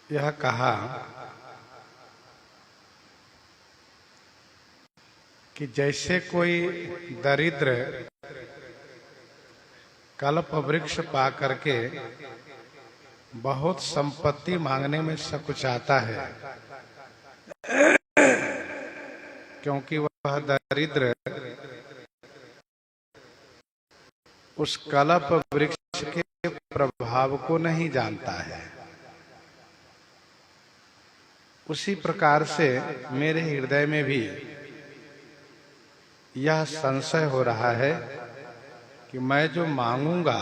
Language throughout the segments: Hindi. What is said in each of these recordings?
यह कहा कि जैसे कोई दरिद्र कल्प वृक्ष पा करके बहुत संपत्ति मांगने में सकुचाता है, क्योंकि वह दरिद्र उस कल्प वृक्ष के प्रभाव को नहीं जानता है। उसी प्रकार से मेरे हृदय में भी यह संशय हो रहा है कि मैं जो मांगूंगा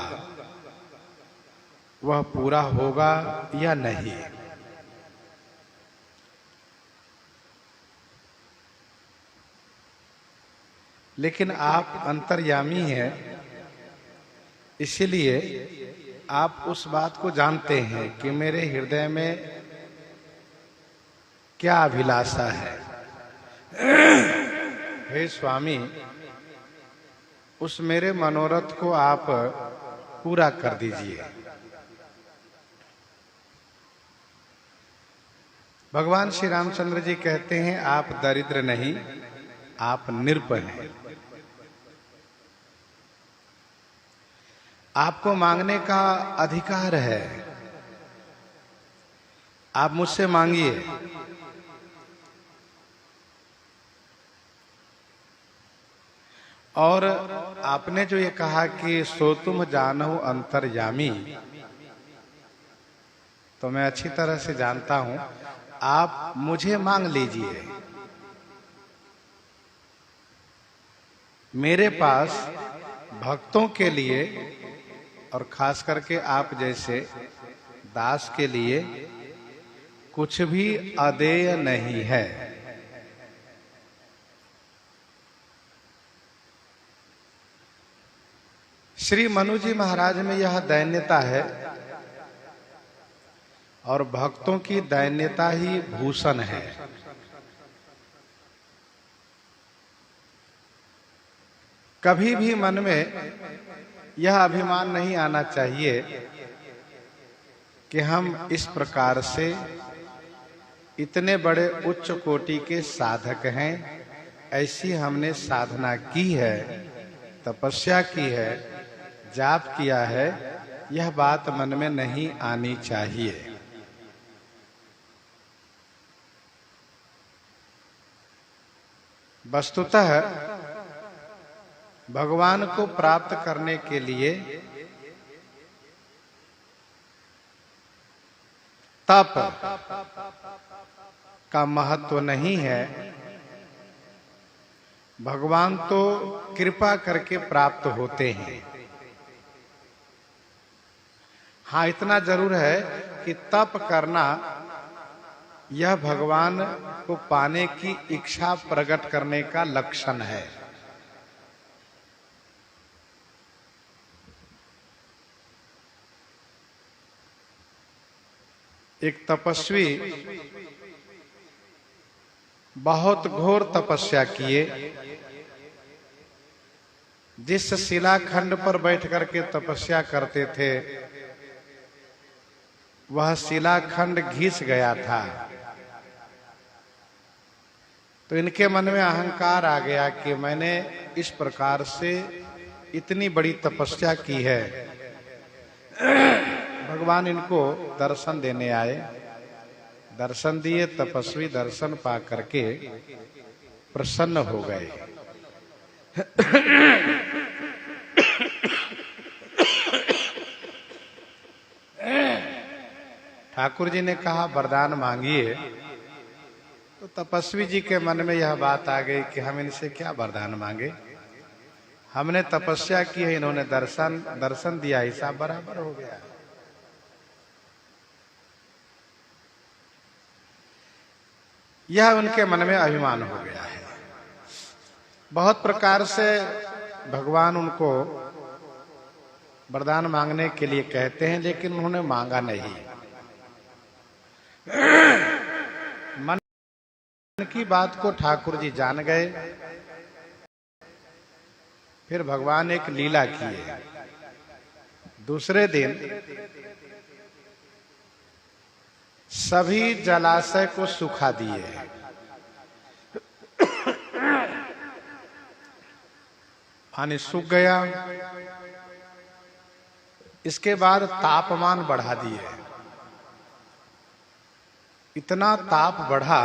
वह पूरा होगा या नहीं। लेकिन आप अंतर्यामी हैं, इसीलिए आप उस बात को जानते हैं कि मेरे हृदय में क्या अभिलाषा है। हे स्वामी, उस मेरे मनोरथ को आप पूरा कर दीजिए। भगवान श्री रामचंद्र जी कहते हैं, आप दरिद्र नहीं, आप नृप हैं। आपको मांगने का अधिकार है, आप मुझसे मांगिए। और आपने जो ये कहा कि सो तुम जानहु अंतर्यामी, तो मैं अच्छी तरह से जानता हूं, आप मुझे मांग लीजिए। मेरे पास भक्तों के लिए और खास करके आप जैसे दास के लिए कुछ भी अदेय नहीं है। श्री मनु जी महाराज में यह दैन्यता है, और भक्तों की दैन्यता ही भूषण है। कभी भी मन में यह अभिमान नहीं आना चाहिए कि हम इस प्रकार से इतने बड़े उच्च कोटि के साधक हैं, ऐसी हमने साधना की है, तपस्या की है, जाप किया है, यह बात मन में नहीं आनी चाहिए। वस्तुतः भगवान को प्राप्त करने के लिए तप का महत्व नहीं है। भगवान तो कृपा करके प्राप्त होते हैं। हाँ, इतना जरूर है कि तप करना यह भगवान को पाने की इच्छा प्रकट करने का लक्षण है। एक तपस्वी बहुत घोर तपस्या किए, जिस शिलाखंड पर बैठ करके तपस्या करते थे वह शिलाखंड घिस गया था। तो इनके मन में अहंकार आ गया कि मैंने इस प्रकार से इतनी बड़ी तपस्या की है। भगवान इनको दर्शन देने आए, दर्शन दिए। तपस्वी दर्शन पा करके प्रसन्न हो गए। ठाकुर जी ने कहा वरदान मांगिए। तो तपस्वी जी के मन में यह बात आ गई कि हम इनसे क्या वरदान मांगे, हमने तपस्या की है, इन्होंने दर्शन दिया, हिसाब बराबर हो गया। यह उनके मन में अभिमान हो गया है। बहुत प्रकार से भगवान उनको वरदान मांगने के लिए कहते हैं, लेकिन उन्होंने मांगा नहीं। मन की बात को ठाकुर जी जान गए। फिर भगवान एक लीला किए। दूसरे दिन सभी जलाशय को सुखा दिए। पानी सूख गया। इसके बाद तापमान बढ़ा दिए। इतना ताप बढ़ा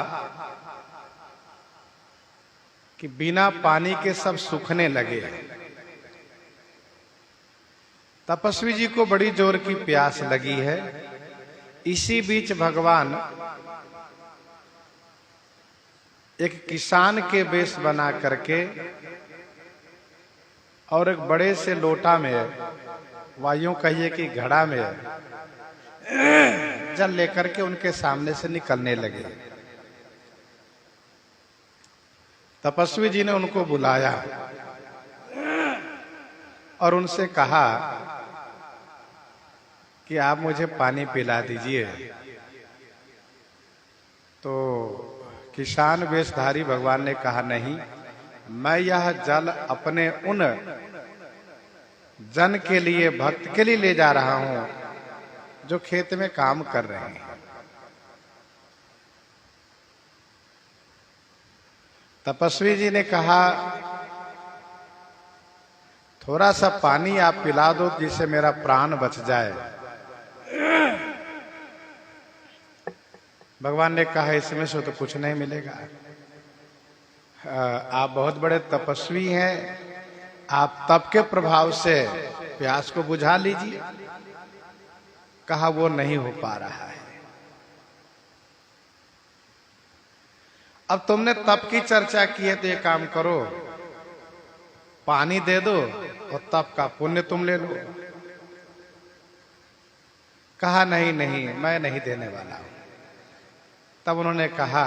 कि बिना पानी के सब सूखने लगे। तपस्वी जी को बड़ी जोर की प्यास लगी है। इसी बीच भगवान एक किसान के वेश बना करके और एक बड़े से लोटा में, वायु कहिए कि घड़ा में, जल लेकर के उनके सामने से निकलने लगे। तपस्वी जी ने उनको बुलाया और उनसे कहा कि आप मुझे पानी पिला दीजिए। तो किसान वेशधारी भगवान ने कहा, नहीं, मैं यह जल अपने उन जन के लिए, भक्त के लिए ले जा रहा हूं जो खेत में काम कर रहे हैं। तपस्वी जी ने कहा, थोड़ा सा पानी आप पिला दो जिससे मेरा प्राण बच जाए। भगवान ने कहा, इसमें से तो कुछ नहीं मिलेगा। आप बहुत बड़े तपस्वी हैं, आप तप के प्रभाव से प्यास को बुझा लीजिए। कहा, वो नहीं हो पा रहा है। अब तुमने तप की चर्चा की है तो ये काम करो, पानी दे दो और तप का पुण्य तुम ले लो। कहा, नहीं नहीं, मैं नहीं देने वाला हूं। तब उन्होंने कहा,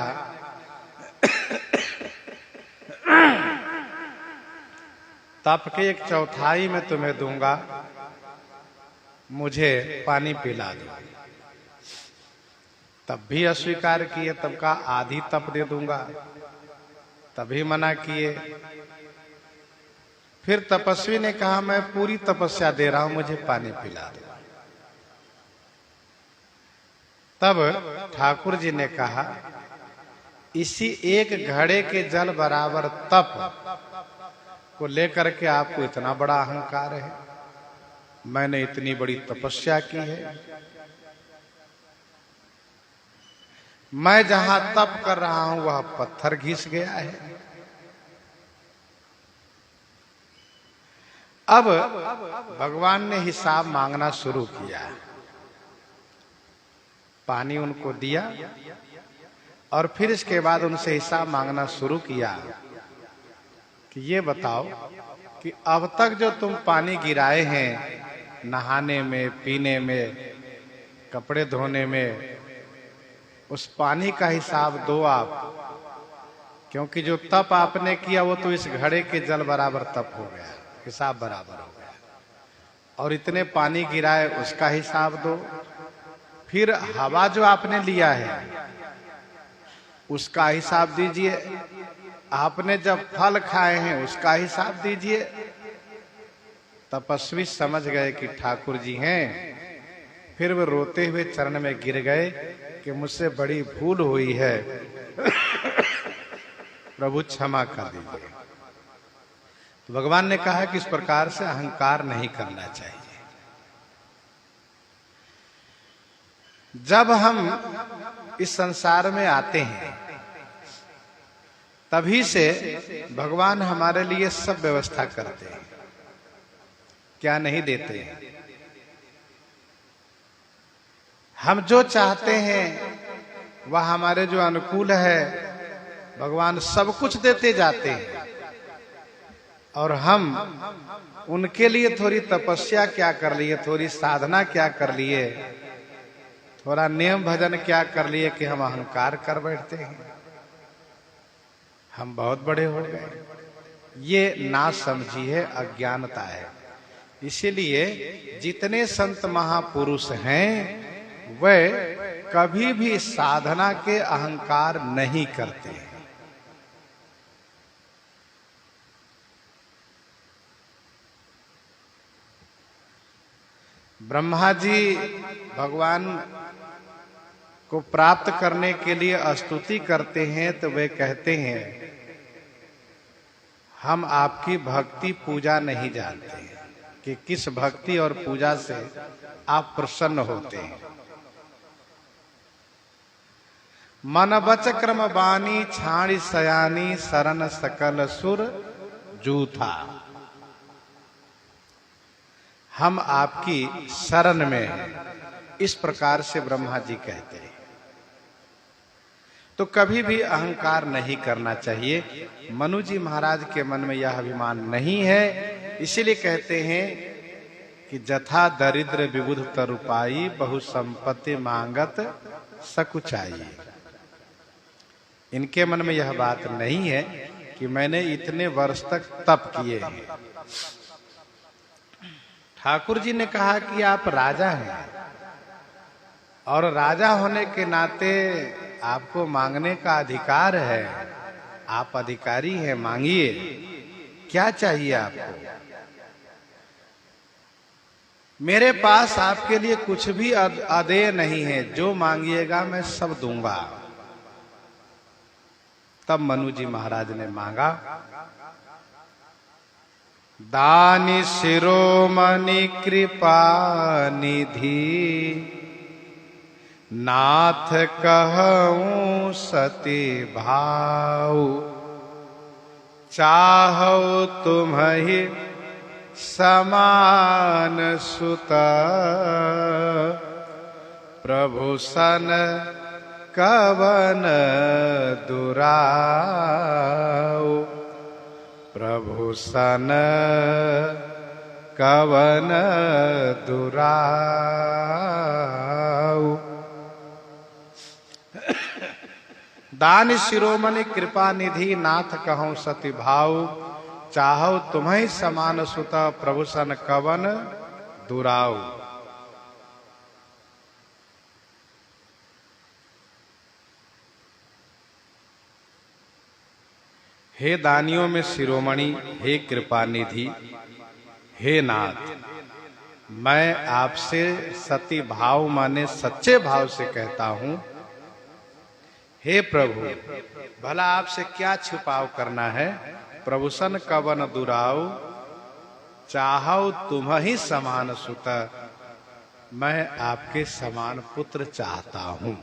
तप के 1/4 में तुम्हें दूंगा, मुझे पानी पिला दो। तब भी अस्वीकार किए। तब का आधी तप दे दूंगा, तभी मना किए। फिर तपस्वी ने कहा, मैं पूरी तपस्या दे रहा हूं, मुझे पानी पिला दो। तब ठाकुर जी ने कहा, इसी एक घड़े के जल बराबर तप को लेकर के आपको इतना बड़ा अहंकार है। मैंने इतनी बड़ी तपस्या की है। मैं जहां तप कर रहा हूं वह पत्थर घिस गया है। अब भगवान ने हिसाब मांगना शुरू किया। पानी उनको दिया और फिर इसके बाद उनसे हिसाब मांगना शुरू किया कि ये बताओ कि अब तक जो तुम पानी गिराए हैं, नहाने में, पीने में, कपड़े धोने में, उस पानी का हिसाब दो आप। क्योंकि जो तप आपने किया वो तो इस घड़े के जल बराबर तप हो गया, हिसाब बराबर हो गया। और इतने पानी गिराए उसका हिसाब दो। फिर हवा जो आपने लिया है उसका हिसाब दीजिए। आपने जब फल खाए हैं उसका हिसाब दीजिए। तपस्वी समझ गए कि ठाकुर जी हैं। फिर वे रोते हुए चरण में गिर गए कि मुझसे बड़ी भूल हुई है, प्रभु क्षमा कर दीजिए। तो भगवान ने कहा कि इस प्रकार से अहंकार नहीं करना चाहिए। जब हम इस संसार में आते हैं तभी से भगवान हमारे लिए सब व्यवस्था करते हैं। क्या नहीं देते हैं? हम जो चाहते हैं वह हमारे जो अनुकूल है भगवान सब कुछ देते जाते हैं। और हम उनके लिए थोड़ी तपस्या क्या कर लिए, थोड़ी साधना क्या कर लिए, थोड़ा नियम भजन क्या कर लिए कि हम अहंकार कर बैठते हैं। हम बहुत बड़े हो गए। ये ना समझी है, अज्ञानता है। इसीलिए जितने संत महापुरुष हैं वे कभी भी साधना के अहंकार नहीं करते हैं। ब्रह्मा जी भगवान को प्राप्त करने के लिए स्तुति करते हैं तो वे कहते हैं हम आपकी भक्ति पूजा नहीं जानते कि किस भक्ति और पूजा से आप प्रसन्न होते हैं। मन बच क्रम बानी छाणी सयानी शरण सकल सुर जूथा। हम आपकी शरण में हैं, इस प्रकार से ब्रह्मा जी कहते हैं। तो कभी भी अहंकार नहीं करना चाहिए। मनु जी महाराज के मन में यह अभिमान नहीं है, इसीलिए कहते हैं कि जथा दरिद्र विबुध तरुपाई बहु संपत्ति मांगत सकुचाई। इनके मन में यह बात नहीं है कि मैंने इतने वर्ष तक तप किए हैं। ठाकुर जी ने कहा कि आप राजा हैं और राजा होने के नाते आपको मांगने का अधिकार है। आप अधिकारी हैं, मांगिए, क्या चाहिए आपको। मेरे पास आपके लिए कुछ भी अदेय नहीं है, जो मांगिएगा मैं सब दूंगा। तब मनु जी महाराज ने मांगा। दानी शिरोमणि कृपा निधि नाथ कहूं सती भाव। चाहो तुम्हि समान सुत प्रभु सन कवन दुराव। प्रभु सन कवन दुराव। दान शिरोमणि कृपा निधि नाथ कहूं सति भाव। चाहो तुम्हें समान सुत प्रभु सन कवन दुराव। हे दानियों में शिरोमणि, हे कृपा निधि, हे नाथ, मैं आपसे सती भाव माने सच्चे भाव से कहता हूं, हे प्रभु, भला आपसे क्या छिपाव करना है। प्रभु सन कवन दुराव। चाहो तुम ही समान सुत, मैं आपके समान पुत्र चाहता हूं।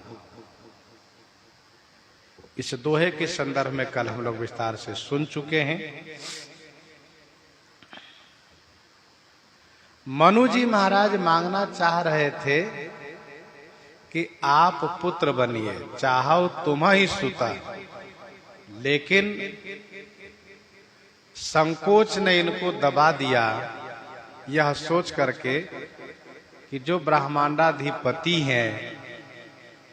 इस दोहे के संदर्भ में कल हम लोग विस्तार से सुन चुके हैं। मनु जी महाराज मांगना चाह रहे थे कि आप पुत्र बनिए, चाहो तुम ही सुता, लेकिन संकोच ने इनको दबा दिया, यह सोच करके कि जो ब्रह्मांडाधिपति हैं,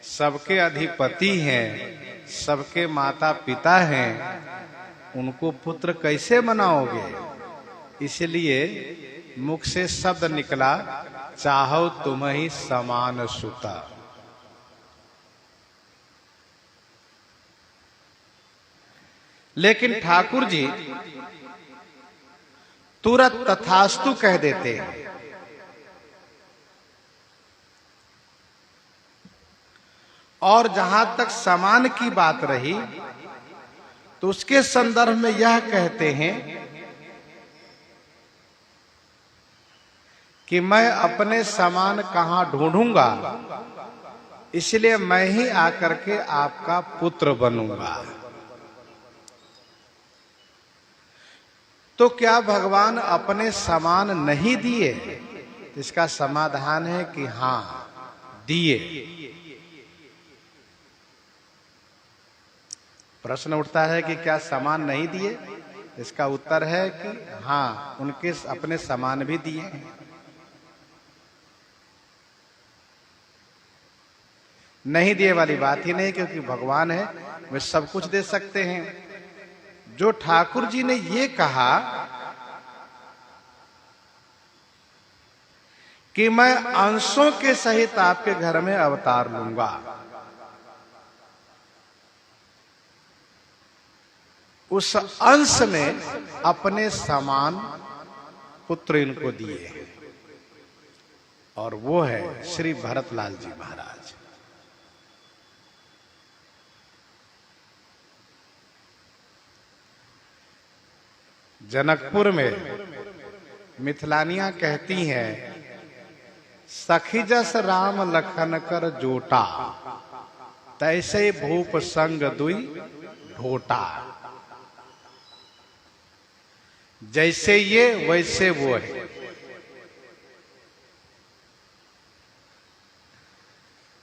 सबके अधिपति हैं, सबके माता पिता हैं, उनको पुत्र कैसे बनाओगे। इसलिए मुख से शब्द निकला, चाहो तुम ही समान सुता। लेकिन ठाकुर जी तुरंत तथास्तु कह देते हैं। और जहां तक समान की बात रही तो उसके संदर्भ में यह कहते हैं कि मैं अपने समान कहां ढूंढूंगा, इसलिए मैं ही आकर के आपका पुत्र बनूंगा। तो क्या भगवान अपने समान नहीं दिए? इसका समाधान है कि हां, दिए। प्रश्न उठता है कि क्या समान नहीं दिए? इसका उत्तर है कि हां, उनके अपने समान भी दिए हैं। नहीं दिए वाली बात ही नहीं, क्योंकि भगवान है, वे सब कुछ दे सकते हैं। जो ठाकुर जी ने ये कहा कि मैं अंशों के सहित आपके घर में अवतार लूंगा, उस अंश में अपने समान पुत्र इनको दिए हैं, और वो है श्री भरतलाल जी महाराज। जनकपुर में मिथिलानियां कहती हैं, सखी जस राम लखन कर जोटा, तैसे भूप संग दुई ढोटा। जैसे ये वैसे वो है।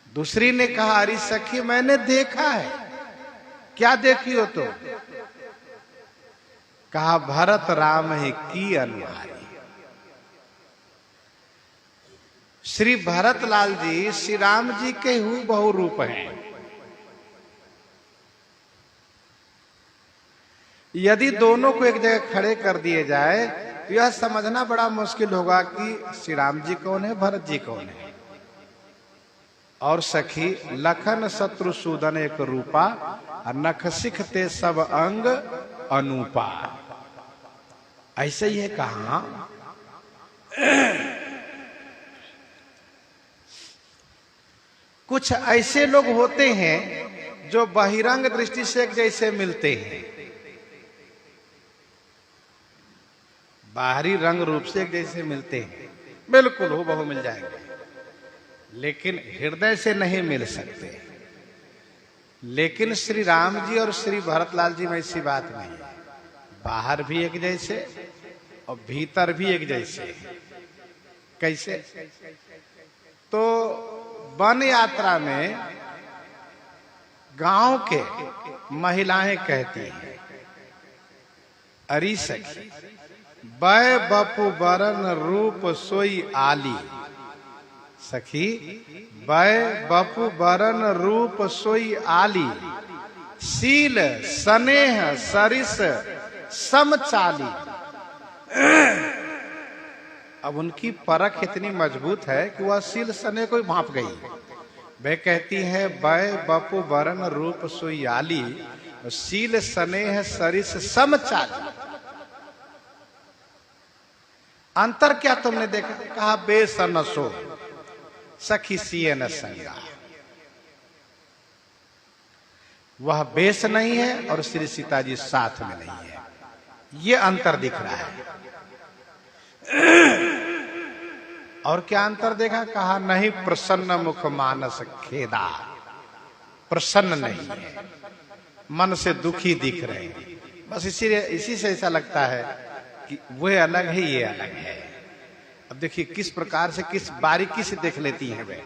दूसरी ने कहा, अरे सखी मैंने देखा है। क्या देखी हो तो? कहा, भरत राम ही की अनुहारी। श्री भरत लाल जी श्री राम जी के हूबहू रूप हैं। यदि दोनों को एक जगह खड़े कर दिए जाए तो यह समझना बड़ा मुश्किल होगा कि श्री राम जी कौन है, भरत जी कौन है। और सखी लखन शत्रुसूदन एक रूपा, नख सिखते सब अंग अनूपा। ऐसे ही है कहा। कुछ ऐसे लोग होते हैं जो बहिरंग दृष्टि से एक जैसे मिलते हैं, बाहरी रंग रूप से एक जैसे मिलते हैं, बिल्कुल हूबहू मिल जाएंगे, लेकिन हृदय से नहीं मिल सकते। लेकिन श्री राम जी और श्री भरतलाल जी में ऐसी बात नहीं है। बाहर भी एक जैसे और भीतर भी एक जैसे। कैसे? तो वन यात्रा में गांव के महिलाएं कहती हैं, अरी सखी बै बपु बरन रूप सोई आली। सखी बै बपु बरन रूप सोई आली, शील स्नेह सरिस समचाली। अब उनकी परख इतनी मजबूत है कि वह शील स्नेह को भांप गई। वे कहती है, बै बपु बरन रूप सोई आली, शील स्नेह सरिस समचाली। अंतर क्या तुमने देखा? कहा, बेसन सो सखी सिए न संगा। वह बेस नहीं है और श्री सीता जी साथ में नहीं है, ये अंतर दिख रहा है। और क्या अंतर देखा? कहा, नहीं प्रसन्न मुख मानस खेदा। प्रसन्न नहीं है, मन से दुखी दिख रहे हैं। बस इसी से ऐसा लगता है कि वह अलग है, ये अलग है। अब देखिए किस प्रकार से, किस बारीकी से देख लेती हैं वे।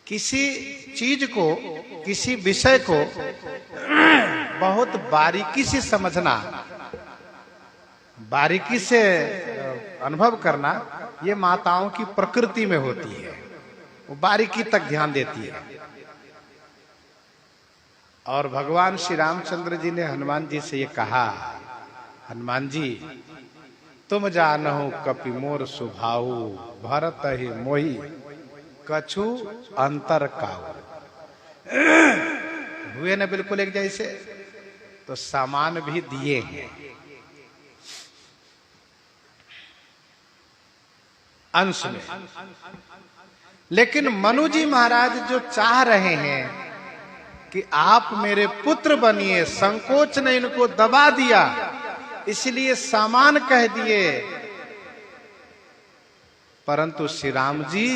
किसी चीज को, किसी विषय को बहुत बारीकी से समझना, बारीकी से अनुभव करना, ये माताओं की प्रकृति में होती है। वो बारीकी तक ध्यान देती है। और भगवान श्री रामचंद्र जी ने हनुमान जी से ये कहा, हनुमान जी तुम जानहु कपि मोर सुभाऊ, भरत ही मोहि कछु अंतर काऊ। हुए न बिल्कुल एक जैसे, तो सामान भी दिए हैं। अंश में। लेकिन मनु जी महाराज जो चाह रहे हैं कि आप मेरे पुत्र बनिए, संकोच ने इनको दबा दिया, इसलिए सामान कह दिए। परंतु श्री राम जी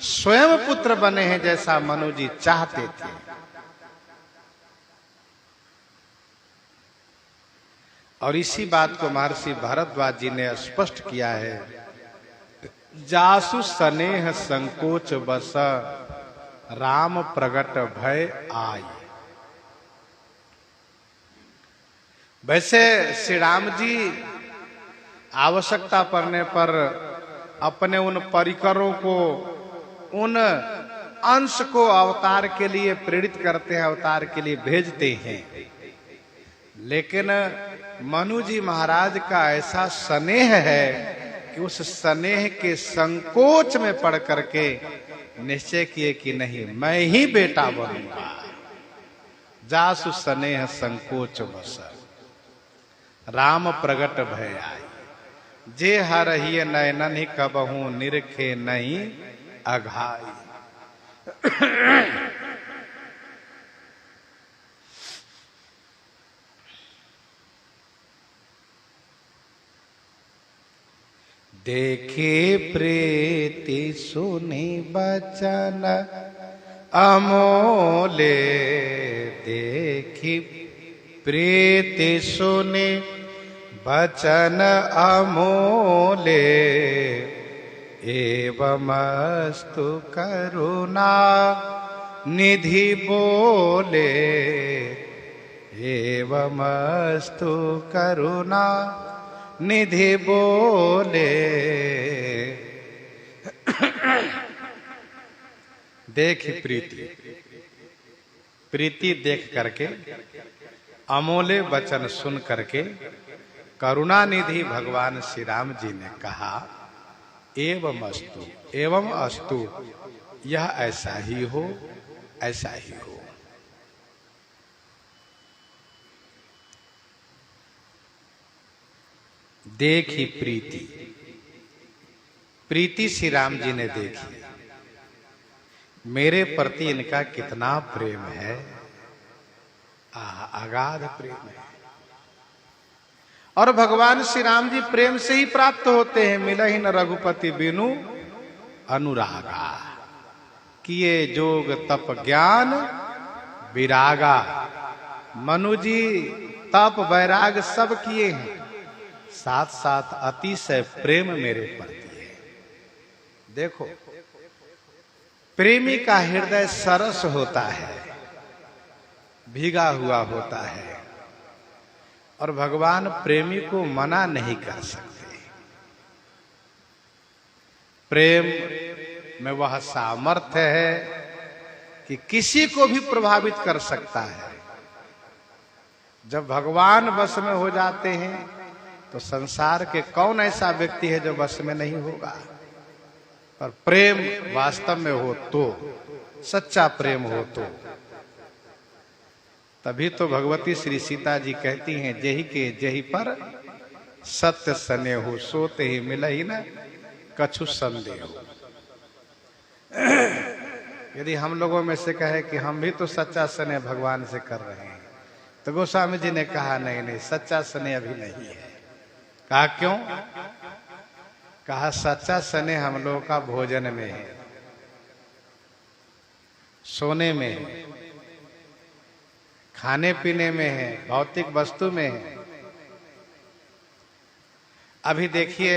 स्वयं पुत्र बने हैं जैसा मनु जी चाहते थे। और इसी बात को महर्षि भारद्वाज जी ने स्पष्ट किया है, जासु स्नेह संकोच बस, राम प्रगट भय आय। वैसे श्री राम जी आवश्यकता पड़ने पर अपने उन परिकरों को, उन अंश को अवतार के लिए प्रेरित करते हैं, अवतार के लिए भेजते हैं। लेकिन मनु जी महाराज का ऐसा स्नेह है कि उस स्नेह के संकोच में पड़ करके निश्चय किए कि नहीं, मैं ही बेटा बनूंगा। जासु स्नेह संकोच बस, राम प्रगट भय आय। जे हरहिय नयनन ही कबहू, निरखे नहीं अघाई। देखे प्रीति सुनी बचन अमोले, देखी प्रीति सुनी बचन अमोले, एवमस्तु करुणा निधि बोले, एवमस्तु करुणा निधि बोले। देख प्रीति, प्रीति देख करके, अमोले वचन सुन करके करुणा निधि भगवान श्री राम जी ने कहा एवं अस्तु, एवं अस्तु, यह ऐसा ही हो, ऐसा ही हो। देखी प्रीति, प्रीति श्री राम जी ने देखी, मेरे प्रति इनका कितना प्रेम है, अगाध प्रेम है। और भगवान श्री राम जी प्रेम से ही प्राप्त होते हैं। मिलहि न रघुपति बिनु अनुरागा, किए जोग तप ज्ञान विरागा। मनु जी तप वैराग सब किए हैं, साथ साथ अतिशय प्रेम मेरे प्रति है। देखो, प्रेमी का हृदय सरस होता है, भीगा हुआ होता है, और भगवान प्रेमी को मना नहीं कर सकते। प्रेम में वह सामर्थ्य है कि किसी को भी प्रभावित कर सकता है। जब भगवान वश में हो जाते हैं तो संसार के कौन ऐसा व्यक्ति है जो वश में नहीं होगा। पर प्रेम वास्तव में हो तो, सच्चा प्रेम हो तो, तभी तो भगवती श्री सीता जी कहती हैं जेहि के जेहि पर सत्य स्नेह सोते ही मिलहि न कछु संदेह। यदि हम लोगों में से कहे कि हम भी तो सच्चा स्नेह भगवान से कर रहे हैं, तो गोस्वामी जी ने कहा नहीं नहीं, सच्चा स्नेह अभी नहीं है। कहा क्यों? कहा सच्चा स्नेह हम लोगों का भोजन में है, सोने में है, खाने पीने में है, भौतिक वस्तु में है। अभी देखिए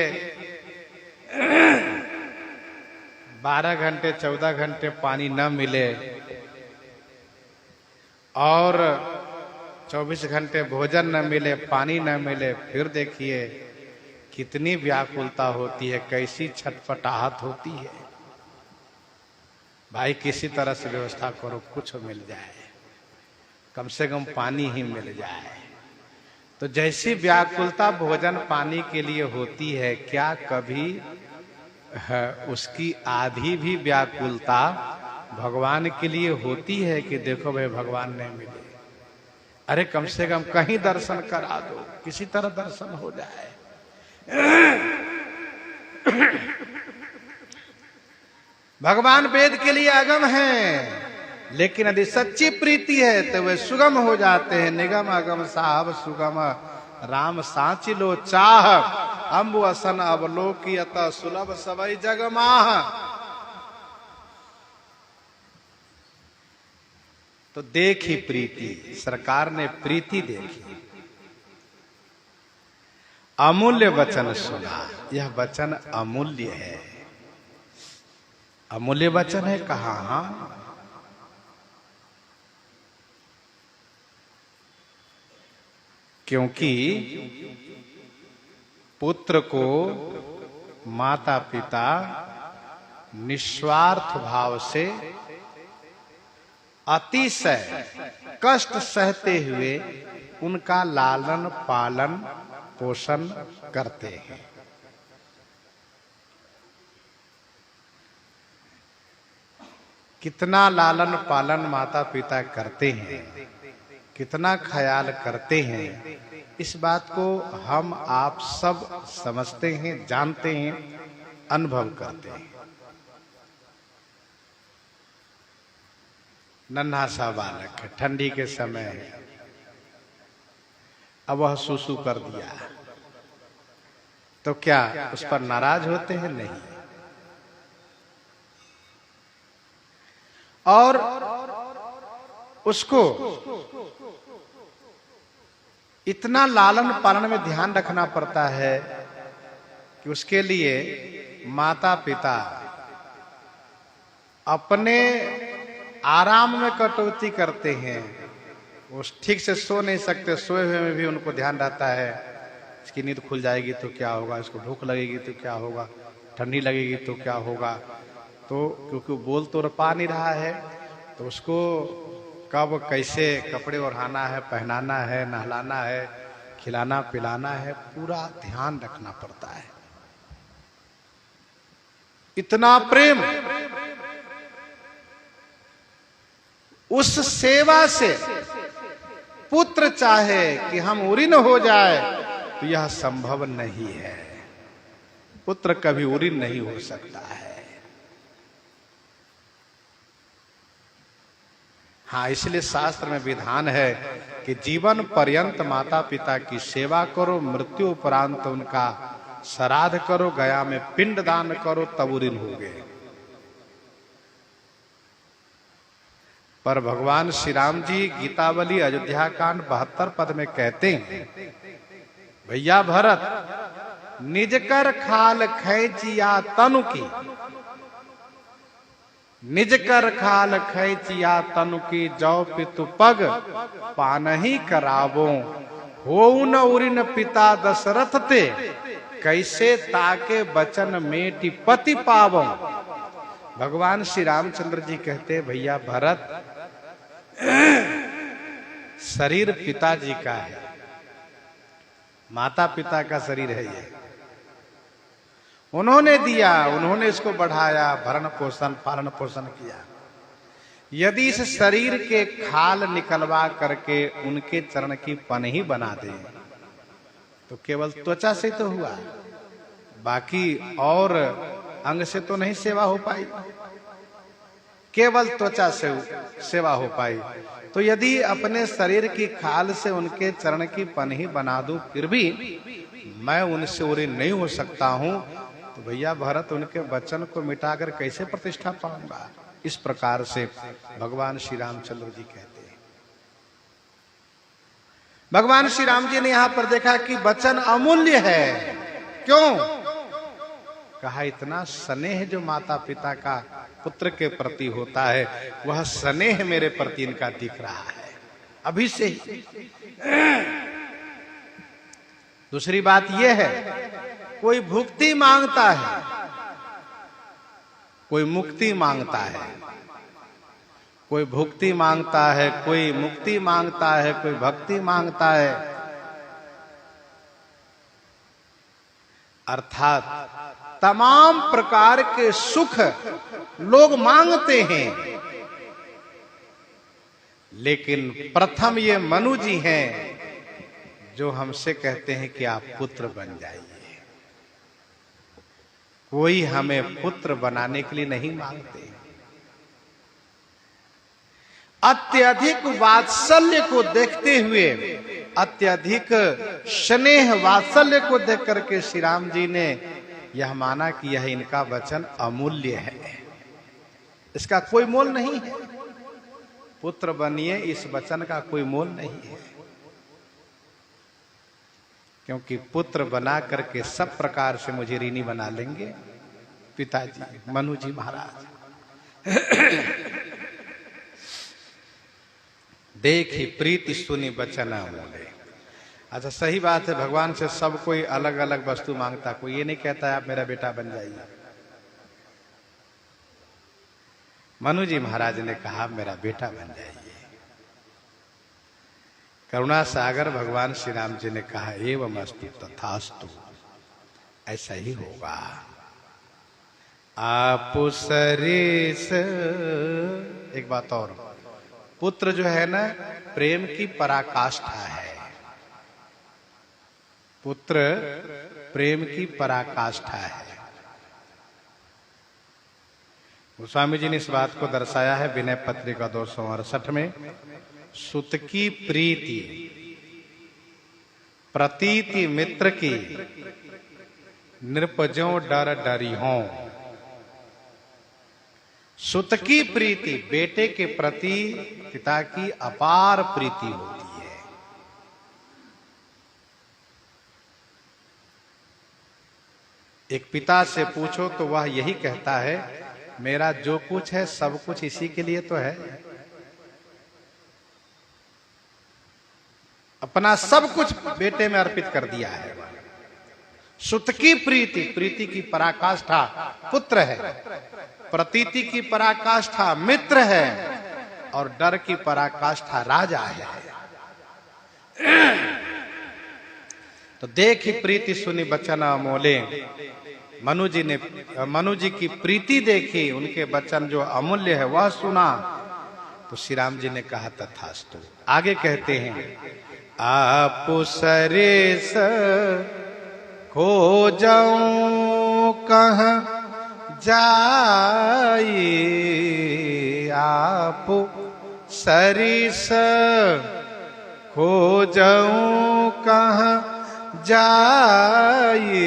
12 घंटे 14 घंटे पानी न मिले और 24 घंटे भोजन न मिले, पानी न मिले, फिर देखिए कितनी व्याकुलता होती है, कैसी छटपटाहट होती है। भाई किसी तरह से व्यवस्था करो, कुछ मिल जाए, कम से कम पानी ही मिल जाए। तो जैसी व्याकुलता भोजन पानी के लिए होती है, क्या कभी उसकी आधी भी व्याकुलता भगवान के लिए होती है कि देखो भाई भगवान नहीं मिले, अरे कम से कम कहीं दर्शन करा दो, किसी तरह दर्शन हो जाए। भगवान वेद के लिए अगम है, लेकिन यदि सच्ची प्रीति है तो वे सुगम हो जाते हैं। निगम अगम साहब सुगम राम सांचिलो चाह, अम्बु असन अवलोकियत सुलभ सबई जगमाह। तो देखी प्रीति, सरकार ने प्रीति देखी, अमूल्य वचन सुना। यह वचन अमूल्य है, अमूल्य वचन है। कहाँ? क्योंकि पुत्र को माता पिता निस्वार्थ भाव से अतिशय कष्ट सहते हुए उनका लालन पालन पोषण करते हैं। कितना लालन पालन माता पिता करते हैं, कितना ख्याल करते हैं, इस बात को हम आप सब समझते हैं, जानते हैं, अनुभव करते हैं। नन्हा सा बालक है, ठंडी के समय है, अब वह सुसु कर दिया, तो क्या उस पर नाराज होते हैं? नहीं। और उसको इतना लालन पालन में ध्यान रखना पड़ता है कि उसके लिए माता पिता अपने आराम में कटौती करते हैं। वो ठीक से सो नहीं सकते, सोए हुए में भी उनको ध्यान रहता है इसकी नींद खुल जाएगी तो क्या होगा, इसको भूख लगेगी तो क्या होगा, ठंडी लगेगी तो क्या होगा। तो क्योंकि वो बोल तो पा नहीं रहा है, तो उसको कब कैसे कपड़े ओढ़ाना है, पहनाना है, नहलाना है, खिलाना पिलाना है, पूरा ध्यान रखना पड़ता है। इतना प्रेम उस सेवा से पुत्र चाहे कि हम उरीन हो जाए तो यह संभव नहीं है। पुत्र कभी उरीन नहीं हो सकता है। हाँ, इसलिए शास्त्र में विधान है कि जीवन पर्यंत माता पिता की सेवा करो, मृत्यु उपरांत उनका श्राद्ध करो, गया में पिंड दान करो, तब उरीन होगे। पर भगवान श्री राम जी गीतावली अयोध्या कांड 72 पद में कहते हैं, भैया भरत निज कर खाल खैचिया तनु की, निज कर खाल खैचिया तनु की, जौ पितु पग पानहि करावो, होऊ न उरिन पिता दशरथ ते, कैसे ताके बचन मेटि पति पावो। भगवान श्री रामचंद्र जी कहते, भैया भरत शरीर पिताजी का है, माता पिता का शरीर है ये, उन्होंने दिया, उन्होंने इसको बढ़ाया, भरण पोषण पालन पोषण किया। यदि इस शरीर के खाल निकलवा करके उनके चरण की पनही बना दे तो केवल त्वचा से तो हुआ, बाकी और अंग से तो नहीं सेवा हो पाई, केवल त्वचा से सेवा हो पाई। तो यदि अपने शरीर की खाल से उनके चरण की पनही बना दूं फिर भी मैं उनसे उरीन नहीं हो सकता हूं, तो भैया भरत उनके वचन को मिटाकर कैसे प्रतिष्ठा पाऊंगा। इस प्रकार से भगवान श्री रामचंद्र जी कहते हैं। भगवान श्री राम जी ने यहां पर देखा कि वचन अमूल्य है। क्यों? कहा इतना स्नेह जो माता पिता का पुत्र के प्रति होता है, वह स्नेह मेरे प्रति इनका दिख रहा है अभी से ही। दूसरी बात यह है, कोई भुक्ति मांगता है, कोई मुक्ति मांगता है, कोई भुक्ति मांगता है, कोई मुक्ति मांगता है, कोई भक्ति मांगता है। अर्थात तमाम प्रकार के सुख लोग मांगते हैं, लेकिन प्रथम ये मनु जी हैं जो हमसे कहते हैं कि आप पुत्र बन जाइए। कोई हमें पुत्र बनाने के लिए नहीं मांगते। अत्यधिक वात्सल्य को देखते हुए, अत्यधिक स्नेह वात्सल्य को देख करके श्री राम जी ने यह माना कि यह इनका वचन अमूल्य है, इसका कोई मोल नहीं है। पुत्र बनिए, इस वचन का कोई मोल नहीं है, क्योंकि पुत्र बना करके सब प्रकार से मुझे ऋणी बना लेंगे पिताजी मनु जी महाराज। देखी प्रीति सुनी वचन अमूल्य। अच्छा, सही बात है, भगवान से सब कोई अलग अलग वस्तु मांगता, कोई ये नहीं कहता है आप मेरा बेटा बन जाइए। मनु जी महाराज ने कहा मेरा बेटा बन जाइए। करुणा सागर भगवान श्री राम जी ने कहा एवं अस्तु तथास्तु, ऐसा ही होगा। आप सरीस, एक बात और, पुत्र जो है ना प्रेम की पराकाष्ठा है। पुत्र प्रेम की पराकाष्ठा है। गोस्वामी जी ने इस बात को दर्शाया है विनय पत्रिका 268 में। सुत की प्रीति प्रतीति मित्र की, नृपजों डर डरी हों। सुत की प्रीति, बेटे के प्रति पिता की अपार प्रीति होती है। एक पिता से पूछो तो वह यही कहता है, मेरा जो कुछ है सब कुछ इसी के लिए तो है। अपना सब कुछ बेटे में अर्पित कर दिया है। सुत की प्रीति, प्रीति की पराकाष्ठा पुत्र है, प्रतीति की पराकाष्ठा मित्र है, और डर की पराकाष्ठा राजा है। तो देखी प्रीति सुनी बचन अमोले। मनु जी की प्रीति देखी, उनके वचन जो अमूल्य है वह सुना, तो श्री राम जी ने कहा तथास्तु। आगे कहते हैं, आप सरेस खोजऊं कहाँ जाई, आप सरिस खोजऊं कहाँ जाई,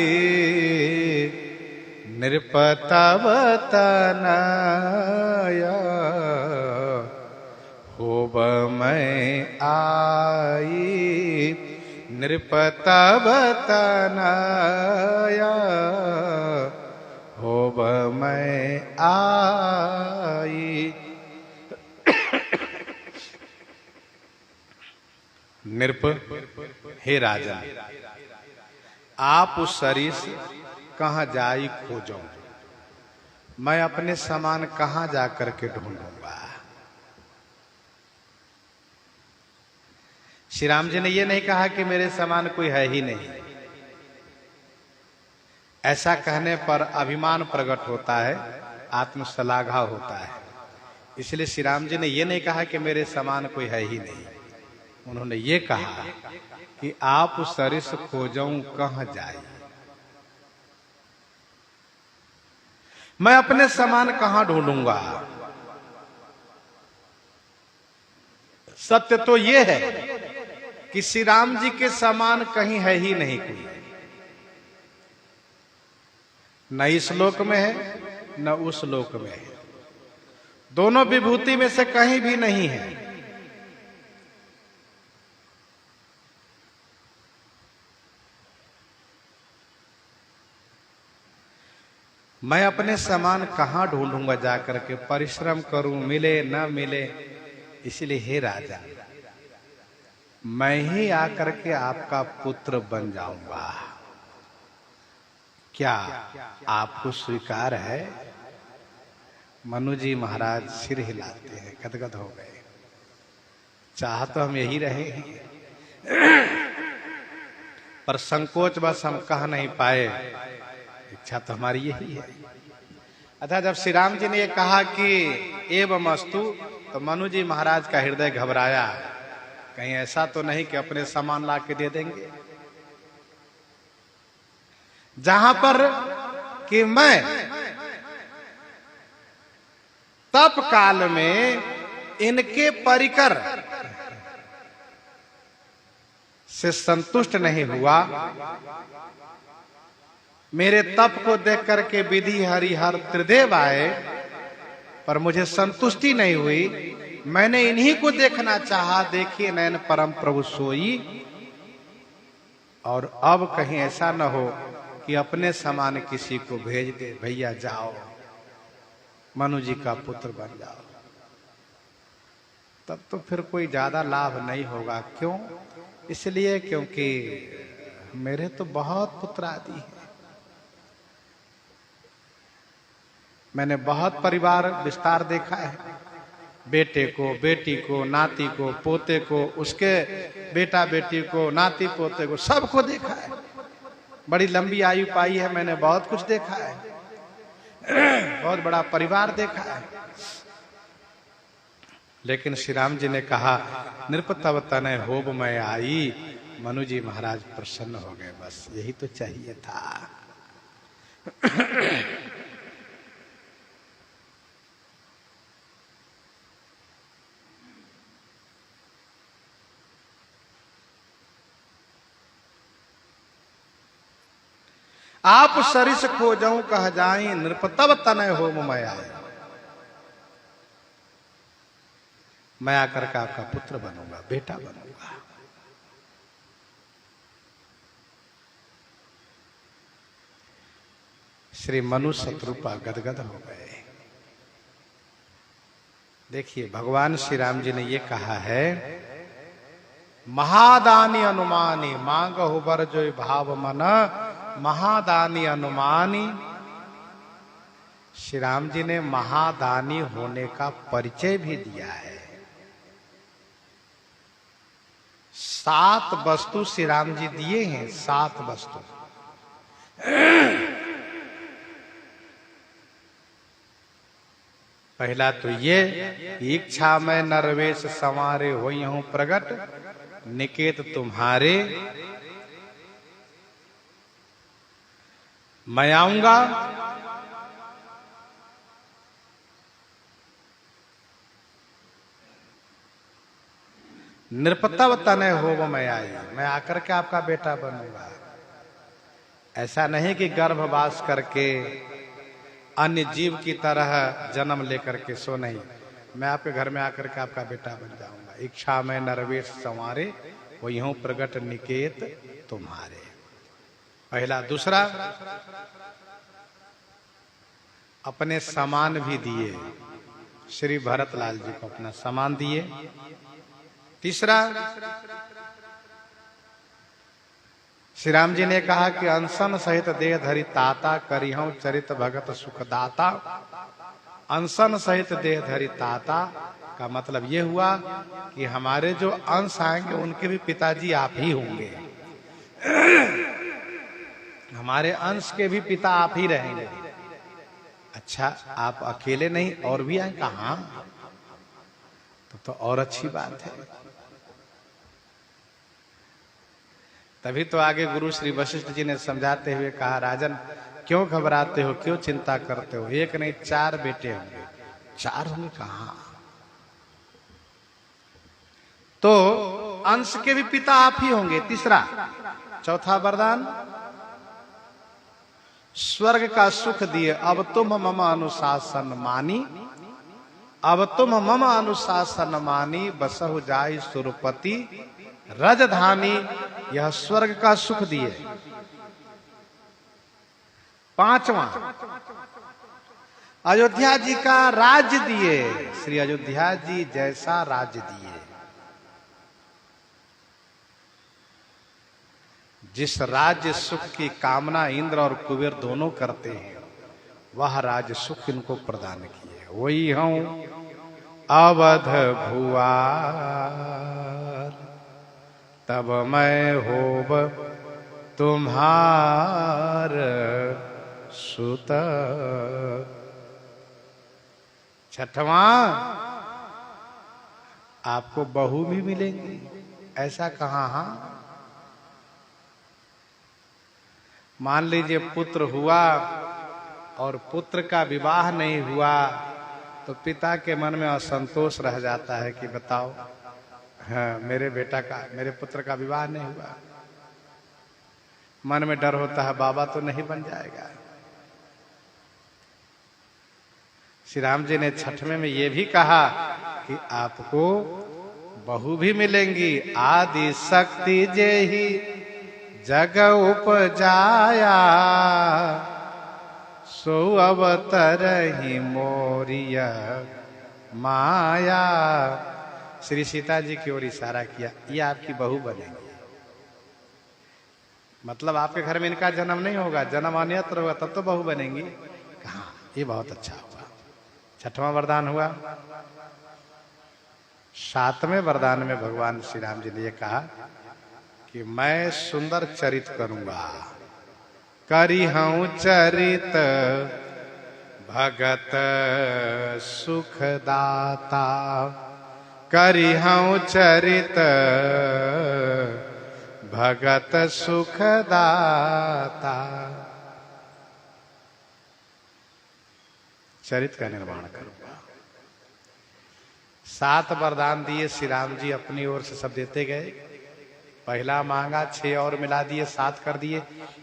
नृपतव तनया होब मैं आई, नृपतव तनया होब मैं आई। नृप, हे राजा, आप उस सरिस कहाँ जाई खोजो, मैं अपने समान कहाँ जाकर के ढूंढूंगा। श्री राम जी ने यह नहीं कहा कि मेरे समान कोई है ही नहीं। ऐसा कहने पर अभिमान प्रकट होता है, आत्मश्लाघा होता है। इसलिए श्री राम जी ने यह नहीं कहा कि मेरे समान कोई है ही नहीं। उन्होंने ये कहा कि आप सरिस खोजऊं कहाँ जाए, मैं अपने समान कहाँ ढूंढूंगा। सत्य तो ये है कि श्री राम जी के समान कहीं है ही नहीं कोई, न इस लोक में है न उस लोक में है, दोनों विभूति में से कहीं भी नहीं है। मैं अपने समान कहां ढूंढूंगा जाकर के, परिश्रम करूं मिले न मिले। इसलिए हे राजा, मैं ही आकर के आपका पुत्र बन जाऊंगा, क्या आपको स्वीकार है? मनु जी महाराज सिर हिलाते हैं, गदगद हो गए। चाह तो हम यही रहे हैं, पर संकोच बस हम कह नहीं पाए। इच्छा तो हमारी यही है। अतः जब श्री राम जी ने ये कहा कि एवमस्तु, तो मनु जी महाराज का हृदय घबराया, कहीं ऐसा तो नहीं कि अपने सामान ला के दे देंगे। जहां पर कि मैं तप काल में इनके परिकर से संतुष्ट नहीं हुआ, मेरे तप को देख करके विधि हरिहर त्रिदेव आए, पर मुझे संतुष्टि नहीं हुई। मैंने इन्हीं को देखना चाहा, देखिए नयन परम प्रभु सोई। और अब कहीं ऐसा न हो कि अपने समान किसी को भेज दे, भैया जाओ मनु जी का पुत्र बन जाओ, तब तो फिर कोई ज्यादा लाभ नहीं होगा। क्यों? इसलिए क्योंकि मेरे तो बहुत पुत्र आदि हैं, मैंने बहुत परिवार विस्तार देखा है, बेटे को, बेटी को, नाती को, पोते को, उसके बेटा बेटी को, नाती पोते को, सबको देखा है। बड़ी लंबी आयु पाई है मैंने, बहुत कुछ देखा है, बहुत बड़ा परिवार देखा है। लेकिन श्री राम जी ने कहा, नृपतव तनय होब मैं आई। मनु जी महाराज प्रसन्न हो गए, बस यही तो चाहिए था। आप सरिस खोजऊं कह जाई नृपतव तनय होम मैं आए। मैं आकर के आपका पुत्र बनूंगा, बेटा बनूंगा। श्री मनु शत्रुपा गदगद हो गए। देखिए भगवान श्री राम जी ने ये कहा है, महादानी अनुमानी मांग हुबर जो भाव मन, महादानी अनुमानी। श्री राम जी ने महादानी होने का परिचय भी दिया है। 7 वस्तु श्री राम जी दिए हैं, 7 वस्तु। पहला तो ये, इच्छा में नरवेश संवारे होई हूं प्रगट, निकेत तुम्हारे मैं आऊंगा। नृपतव तनय होव मैं आई, मैं आकर के आपका बेटा बनूंगा। ऐसा नहीं कि गर्भवास करके अन्य जीव की तरह जन्म लेकर के, सो नहीं, मैं आपके घर में आकर के आपका बेटा बन जाऊंगा। इच्छा में नरवेश संवारे वही हूं प्रगट निकेत तुम्हारे, पहला। दूसरा, अपने सामान भी दिए, श्री भरतलाल जी को अपना सामान दिए। तीसरा, श्री राम जी ने कहा कि अनशन सहित देह धरि ताता, करिहूं चरित भगत सुखदाता। अनशन सहित देह धरि ताता का मतलब ये हुआ कि हमारे जो अंश आएंगे उनके भी पिताजी आप ही होंगे, हमारे अंश के भी पिता आप ही रहेंगे। अच्छा, आप अकेले नहीं और भी आए? कहां? तो और अच्छी बात है। तभी तो आगे गुरु श्री वशिष्ठ जी ने समझाते हुए कहा, राजन क्यों घबराते हो, क्यों चिंता करते हो? एक नहीं 4 बेटे होंगे। 4 होंगे? कहां? तो अंश के भी पिता आप ही होंगे। तीसरा, चौथा वरदान, स्वर्ग का सुख दिए, अब तुम मम अनुशासन मानी। अब तुम मम अनुशासन मानी, बसहु जाई सुरपति रजधानी। यह स्वर्ग का सुख दिए। 5वां, अयोध्या जी का राज्य दिए, श्री अयोध्या जी जैसा राज्य दिए। जिस राज्य सुख की कामना इंद्र और कुबेर दोनों करते हैं, वह राज्य सुख इनको प्रदान किए। वही हूं अवध भुआ, तब मैं होब तुम्हार सुत। 6वां, आपको बहू भी मिलेंगी। ऐसा कहां? हां, मान लीजिए पुत्र हुआ और पुत्र का विवाह नहीं हुआ तो पिता के मन में असंतोष रह जाता है कि बताओ, हाँ, मेरे पुत्र का विवाह नहीं हुआ। मन में डर होता है, बाबा तो नहीं बन जाएगा। श्री राम जी ने 6वें में ये भी कहा कि आपको बहू भी मिलेंगी। आदि शक्ति जेहि जग उपजाया, सो अवतरहि मोरिया माया। श्री सीता जी की ओर इशारा किया, ये आपकी बहू बनेगी। मतलब आपके घर में इनका जन्म नहीं होगा, जन्म अन्यत्र होगा, तब तो बहू बनेंगी। कहा? ये बहुत अच्छा हुआ। 6वां वरदान हुआ। 7वें वरदान में भगवान श्री राम जी ने ये कहा कि मैं सुंदर चरित करूंगा। करिहूं चरित भगत सुखदाता, करिहूं चरित भगत सुखदाता। चरित का निर्माण करूंगा। 7 वरदान दिए श्री राम जी, अपनी ओर से सब देते गए। पहला मांगा 6 और मिला दिए, 7 कर दिए।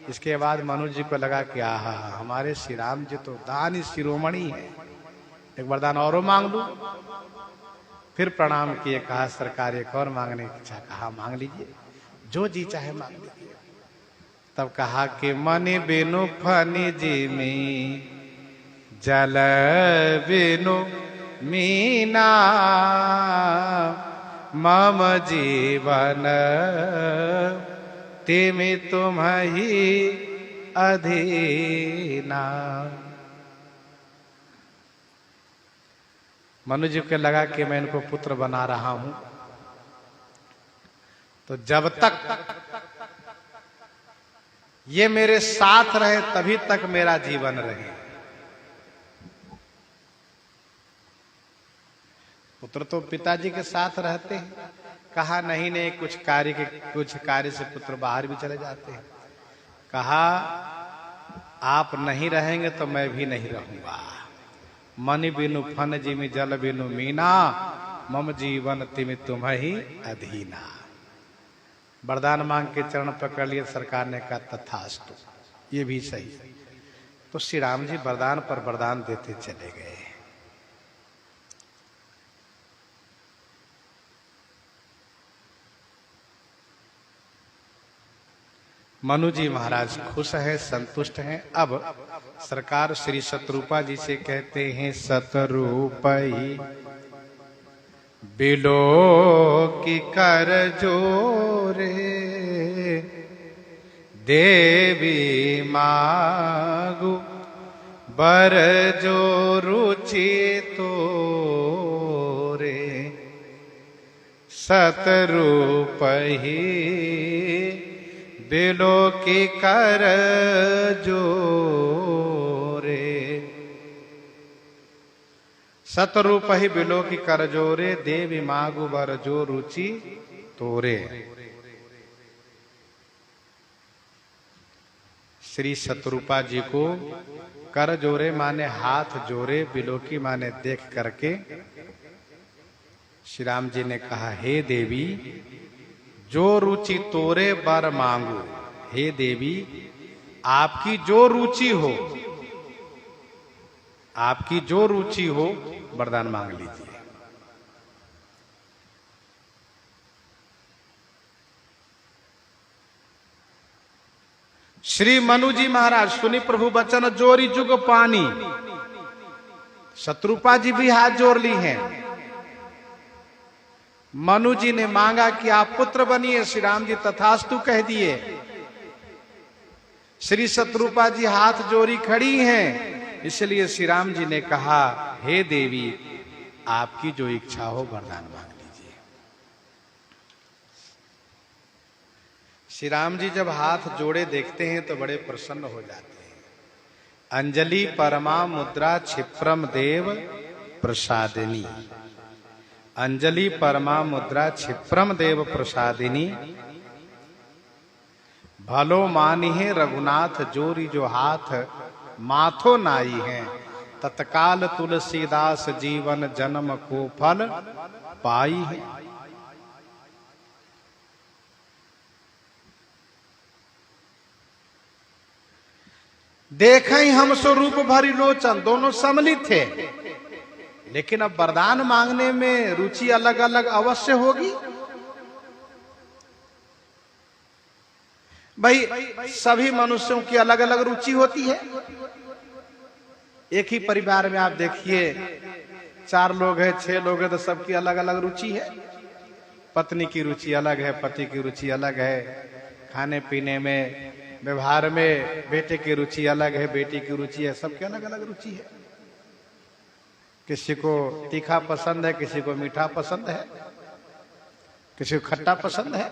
इसके बाद मनु जी को लगा कि आहा, हमारे श्री राम जी तो दान शिरोमणि है, एक वरदान और मांग लूं। फिर प्रणाम किए, कहा सरकार एक और मांगने की इच्छा। कहा मांग लीजिए, जो जी चाहे मांग लीजिए। तब कहा कि मनि बिनु फनि जी में, जल बिनु मीना, मम जीवन तिमि तुम्हि अधीना। मनु जी को लगा कि मैं इनको पुत्र बना रहा हूं, तो जब तक ये मेरे साथ रहे तभी तक मेरा जीवन रहे। पुत्र तो पिताजी के साथ रहते हैं। कहा नहीं नहीं, कुछ कार्य से पुत्र बाहर भी चले जाते हैं। कहा आप नहीं रहेंगे तो मैं भी नहीं रहूंगा। मनि बिनु फन जिमि, जल बिनु मीना, मम जीवन तिमि तुम्हि अधीना। वरदान मांग के चरण पकड़ लिए। सरकार ने कहा तथास्तु, ये भी सही। तो श्री राम जी वरदान पर वरदान देते चले गए। मनु जी महाराज खुश हैं, संतुष्ट हैं। अब सरकार श्री शत्रुपा जी से कहते हैं, शत्रुपई बिलो की कर जोरे, देवी मागु बर जो रुचि तोरे, शत्रुपई बिलो की कर जोरे। शतरूप ही बिलो की कर जोरे, देवी मागु बर जो रुचि तोरे। श्री शतरूपा जी को कर जोरे माने हाथ जोरे, बिलोकी माने देख करके श्री राम जी ने कहा, हे देवी जो रुचि तोरे बर मांगू। हे देवी आपकी जो रुचि हो, आपकी जो रुचि हो वरदान मांग लीजिए। श्री मनु जी महाराज सुनी प्रभु बचन, जोरी जुग पानी। शत्रुपा जी भी हाथ जोड़ ली हैं। मनु जी ने मांगा कि आप पुत्र बनिए। श्री राम जी तथास्तु कह दिए। श्री शत्रुपा जी हाथ जोड़ी खड़ी हैं, इसलिए श्री राम जी ने कहा, हे देवी आपकी जो इच्छा हो वरदान मांग लीजिए। श्री राम जी जब हाथ जोड़े देखते हैं तो बड़े प्रसन्न हो जाते हैं। अंजलि परमा मुद्रा क्षिप्रम देव प्रसादिनी। अंजलि परमा मुद्रा क्षिप्रम देव प्रसादिनी, भलो मानी है रघुनाथ जोरी जो हाथ माथो नाई है, तत्काल तुलसीदास जीवन जन्म को फल पाई है। देखें हम स्वरूप भरी लोचन, दोनों सम्मिलित थे, लेकिन अब वरदान मांगने में रुचि अलग अलग अवश्य होगी। भाई सभी मनुष्यों की अलग अलग रुचि होती है। एक ही परिवार में आप देखिए 4 लोग हैं, 6 लोग हैं, तो सबकी अलग अलग रुचि है। पत्नी की रुचि अलग है, पति की रुचि अलग है, खाने पीने में, व्यवहार में बेटे की रुचि अलग है, बेटी की रुचि है, सबकी अलग अलग रुचि है। किसी को तीखा पसंद है, किसी को मीठा पसंद है, किसी को खट्टा पसंद है,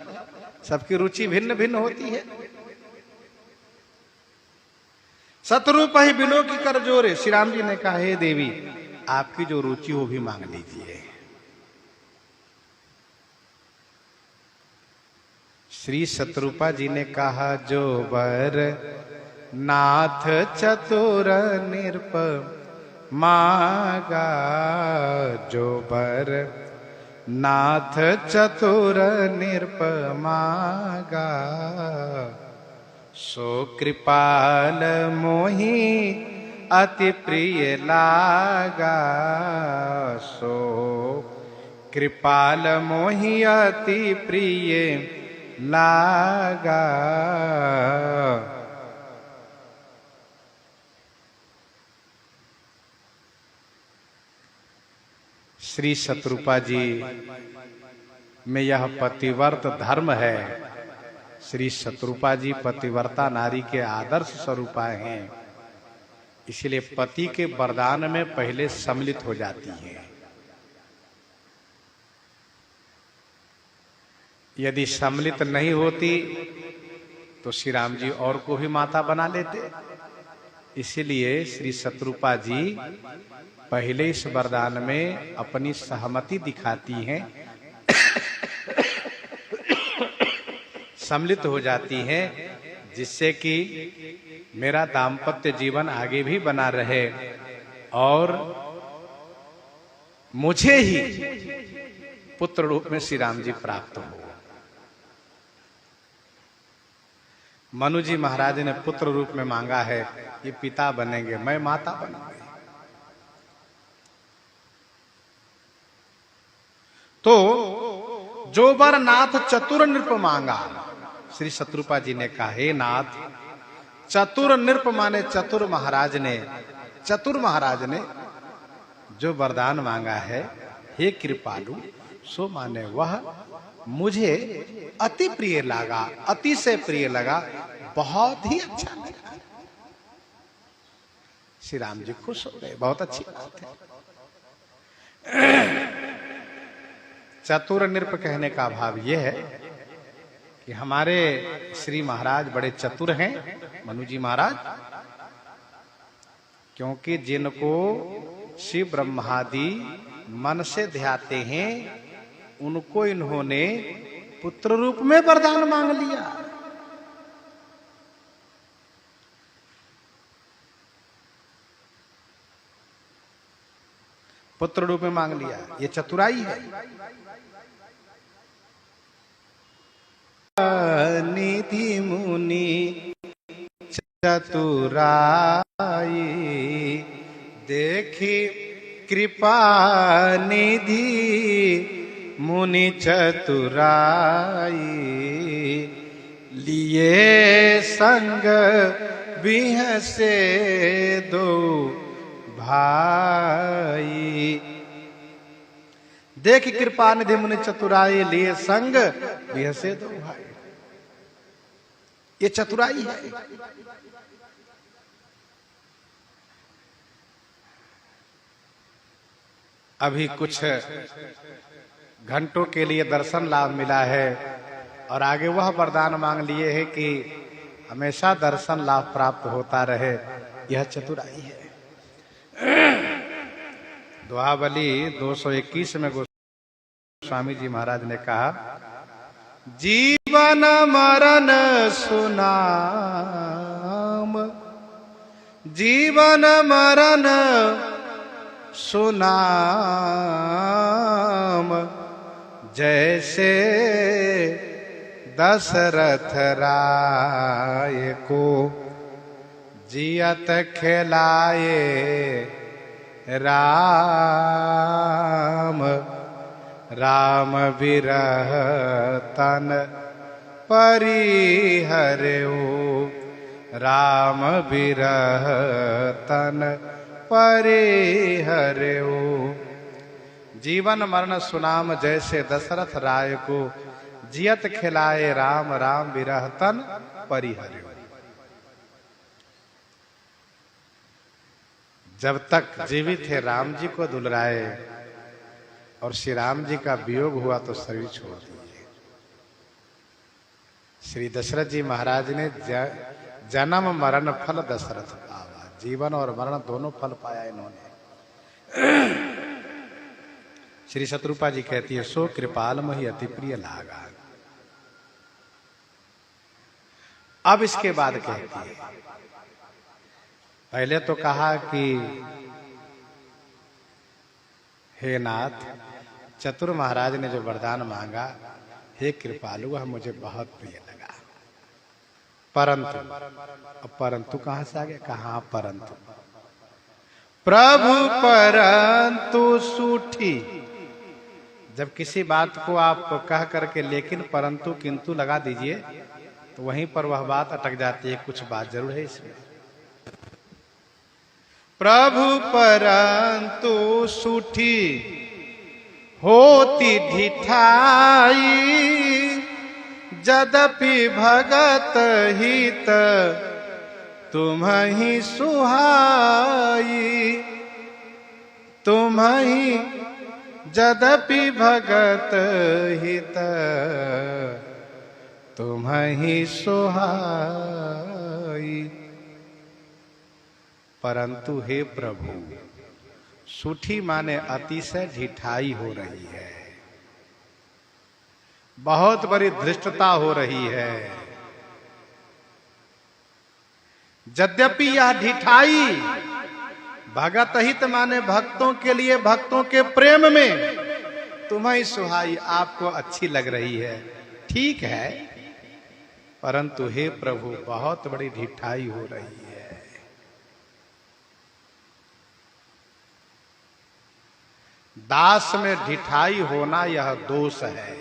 सबकी रुचि भिन्न भिन्न होती है। शत्रुप ही बिलो की कर जोरे। श्री राम जी ने कहा, हे देवी आपकी जो रुचि हो भी मांग लीजिए। श्री शत्रुपा जी ने कहा, जो बर नाथ चतुर निरप मांगा, जो बर नाथ चतुर निरपमागा, सो कृपाल मोहि अति प्रिय लागा, सो कृपाल मोहि अति प्रिय लागा। श्री शत्रुपा जी में यह पतिव्रत धर्म है। श्री शत्रुपा जी पतिव्रता नारी के आदर्श स्वरूपा हैं, इसलिए पति के वरदान में पहले सम्मिलित हो जाती हैं। यदि सम्मिलित नहीं होती तो श्री राम जी और को भी माता बना लेते। इसलिए श्री शत्रुपा जी पहले इस वरदान में अपनी सहमति दिखाती हैं, सम्मिलित हो जाती हैं, जिससे कि मेरा दाम्पत्य जीवन आगे भी बना रहे और मुझे ही पुत्र रूप में श्री राम जी प्राप्त हो। मनु जी महाराज ने पुत्र रूप में मांगा है, ये पिता बनेंगे, मैं माता बनूंगी। तो जो वर नाथ चतुर नृप मांगा, श्री शत्रुपा जी ने कहा, हे नाथ, चतुर नृप माने चतुर महाराज ने, चतुर महाराज ने जो वरदान मांगा है, हे कृपालु, सो माने वह मुझे अति प्रिय लगा, अति से प्रिय लगा, बहुत ही अच्छा लगा। श्री राम जी खुश हो गए, बहुत अच्छी बात है। चतुर नृप कहने का भाव यह है कि हमारे श्री महाराज बड़े चतुर हैं, मनु जी महाराज, क्योंकि जिनको शिव ब्रह्मादि मन से ध्याते हैं, उनको इन्होंने पुत्र रूप में वरदान मांग लिया। पुत्र रूप में मांग लिया, ये चतुराई है। निधि मुनि चतुराई, देखी कृपा निधि मुनि चतुराई, लिए संग बिहसे दो भाई। देख कृपा निधि मुनि चतुराई, लिए संग बिहसे दो भाई। ये चतुराई है। अभी कुछ घंटों के लिए दर्शन लाभ मिला है और आगे वह वरदान मांग लिए है कि हमेशा दर्शन लाभ प्राप्त होता रहे। यह चतुराई है। दोहावली 221 में गोस्वामी जी महाराज ने कहा, जीवन मरण सुनाम, जीवन मरण सुनाम, जैसे दशरथ राय को जियत खिलाए राम, राम विरह तन परिहर्यो, राम विरह तन परिहर्यो। जीवन मरण सुनाम, जैसे दशरथ राय को जियत खिलाए राम, राम विरह तन परिहर्यो। जब तक जीवित है राम जी को दुलराए और श्री राम जी का वियोग हुआ तो शरीर छोड़ दिए। श्री दशरथ जी महाराज ने जन्म मरण फल दशरथ पावा, जीवन और मरण दोनों फल पाया इन्होंने। श्री शत्रुपा जी कहती है, सो कृपाल मोहि अति प्रिय लागा। अब इसके बाद कहती है, पहले तो कहा कि हे नाथ, चतुर महाराज ने जो वरदान मांगा, हे कृपालु, वह मुझे बहुत प्रिय लगा। परंतु, अब परंतु कहां से आ गया? कहां परंतु? प्रभु परंतु सूठी। जब किसी बात को आप कह करके लेकिन परंतु किंतु लगा दीजिए तो वहीं पर वह बात अटक जाती है। कुछ बात जरूर है इसमें। प्रभु परंतु सूठी होती ढिठाई, यद्यपि भगत हित तुम्हि सुहाई। तुम्हि यद्यपि भगत हित तुम्हि सुहाई। परंतु हे प्रभु, सूठी माने अतिशय ढिठाई हो रही है, बहुत बड़ी धृष्टता हो रही है। यद्यपि यह ढिठाई भगत हित माने भक्तों के लिए, भक्तों के प्रेम में तुम्हें सुहाई, आपको अच्छी लग रही है, ठीक है, परंतु हे प्रभु बहुत बड़ी ढिठाई हो रही है। दास में ढिठाई होना यह दोष है।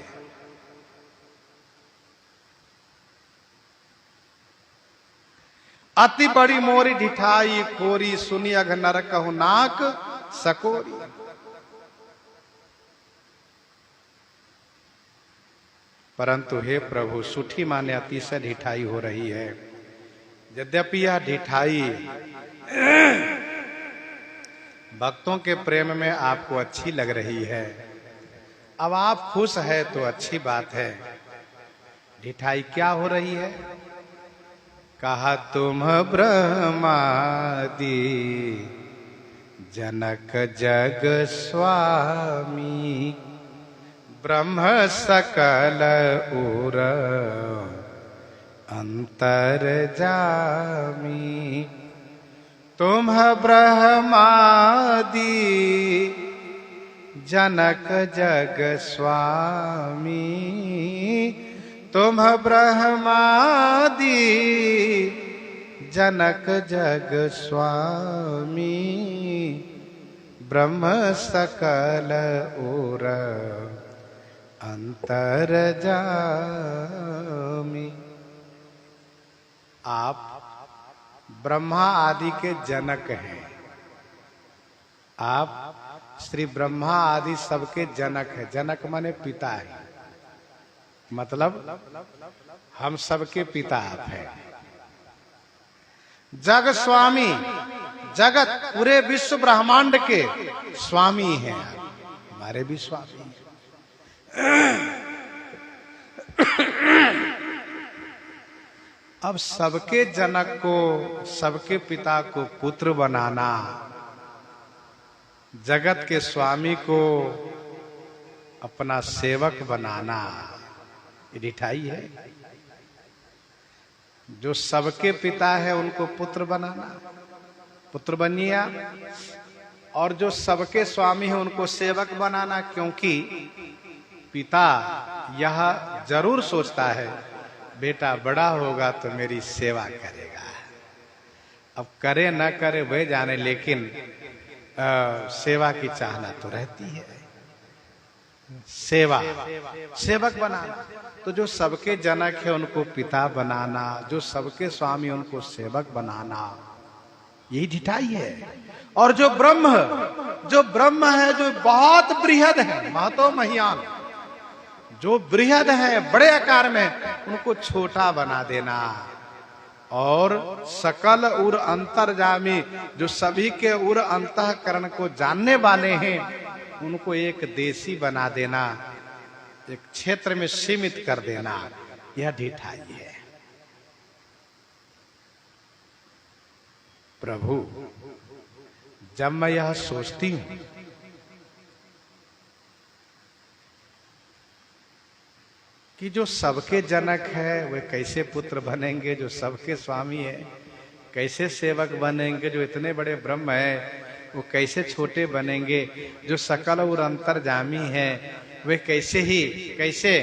अति बड़ी मोरी ढिठाई खोरी, सुनी अघ नर कहु नाक सकोरी। परंतु हे प्रभु, सूठी माने अतिशय ढिठाई हो रही है। यद्यपि यह ढिठाई भक्तों के प्रेम में आपको अच्छी लग रही है, अब आप खुश है तो अच्छी बात है। ढिठाई क्या हो रही है? कहा तुम ब्रह्मादि जनक जग स्वामी, ब्रह्म सकल उर अंतर जामी। तुम ब्रह्मादि जनक जग स्वामी, तुम ब्रह्मादि जनक जग स्वामी, ब्रह्म सकल उर अंतर जामी। आप ब्रह्मा आदि के जनक हैं। आप श्री ब्रह्मा आदि सबके जनक हैं। जनक माने पिता है, मतलब हम सबके पिता आप हैं। जग स्वामी, जगत पूरे विश्व ब्रह्मांड के स्वामी हैं आप, हमारे भी स्वामी हैं। अब सबके जनक को, सबके पिता को पुत्र बनाना, जगत के स्वामी को अपना सेवक बनाना, ये ढिठाई है। जो सबके पिता है उनको पुत्र बनाना, पुत्र बनिए आप, और जो सबके स्वामी है उनको सेवक बनाना, क्योंकि पिता यह जरूर सोचता है बेटा बड़ा होगा तो मेरी सेवा करेगा। अब करे न करे वह जाने, लेकिन सेवा की चाहना तो रहती है। सेवा, सेवक बनाना, तो जो सबके जनक है उनको पिता बनाना, जो सबके स्वामी उनको सेवक बनाना, यही ढिठाई है। और जो ब्रह्म है, जो बहुत बृहद है, महतो महियान, जो बृहद है, बड़े आकार में, उनको छोटा बना देना। और सकल उर अंतर्जामी, जो सभी के उर अंतःकरण को जानने वाले हैं, उनको एक देशी बना देना, एक क्षेत्र में सीमित कर देना, यह ढिठाई है। प्रभु, जब मैं यह सोचती हूं कि जो सबके जनक है वे कैसे पुत्र बनेंगे, जो सबके स्वामी है कैसे सेवक बनेंगे, जो इतने बड़े ब्रह्म है वो कैसे छोटे बनेंगे? जो सकल और अंतर्जामी है वे कैसे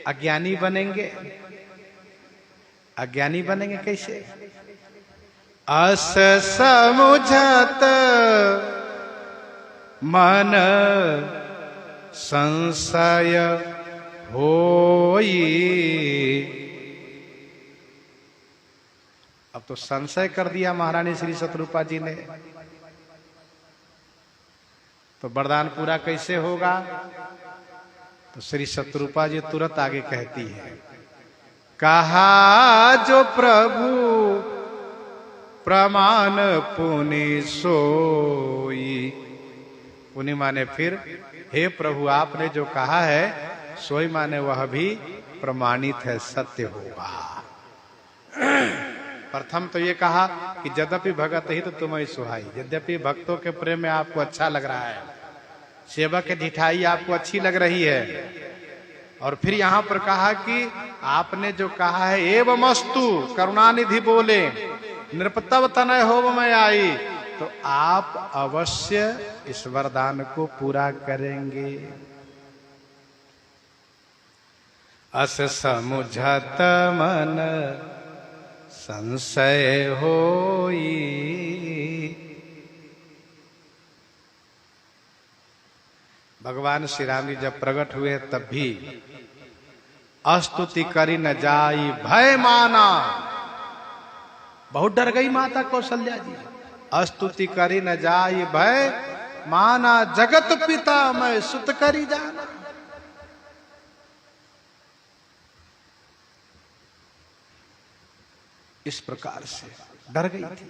अज्ञानी बनेंगे? अज्ञानी बनेंगे कैसे? अस समुझत मन संशय होई। अब तो संशय कर दिया महारानी श्री शतरूपा जी ने, तो वरदान पूरा कैसे होगा? तो श्री शतरूपा जी तुरंत आगे कहती है, कहा जो प्रभु प्रमाण पुनि सोई। पुनि माने फिर, हे प्रभु आपने जो कहा है सोई माने वह भी प्रमाणित है, सत्य होगा। प्रथम तो ये कहा कि यद्यपि भगत ही तो तुम्हें सुहाई, यद्यपि भक्तों के प्रेम में आपको अच्छा लग रहा है, सेवक की ढिठाई आपको अच्छी लग रही है, और फिर यहां पर कहा कि आपने जो कहा है एवमस्तु करुणानिधि बोले नृपतव तनय होव में आई, तो आप अवश्य इस वरदान को पूरा करेंगे। अस समुझत मन संशय होई। भगवान श्री राम जी जब प्रकट हुए तब भी अस्तुति करी न जाई भय माना। बहुत डर गई माता कौशल्या जी। अस्तुति करी न जाई भय माना, जगत पिता मैं सुत करी जाना। इस प्रकार से डर गई थी।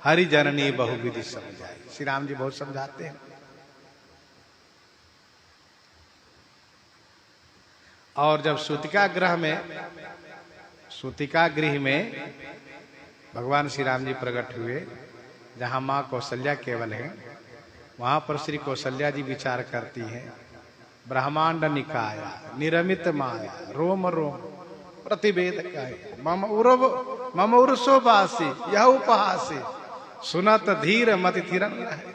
हरि जननी बहुविधि समझाई। श्री राम जी बहुत समझाते हैं। और जब सूतिका गृह में भगवान श्री राम जी प्रकट हुए, जहां मां कौशल्या केवल है, वहां पर श्री कौशल्या जी विचार करती हैं, ब्रह्मांड निकाया निरमित माया रोम रोम प्रतिवेद काय मम उर्सो बासी यह उपहासी सुनत धीर मति थिरन रहे।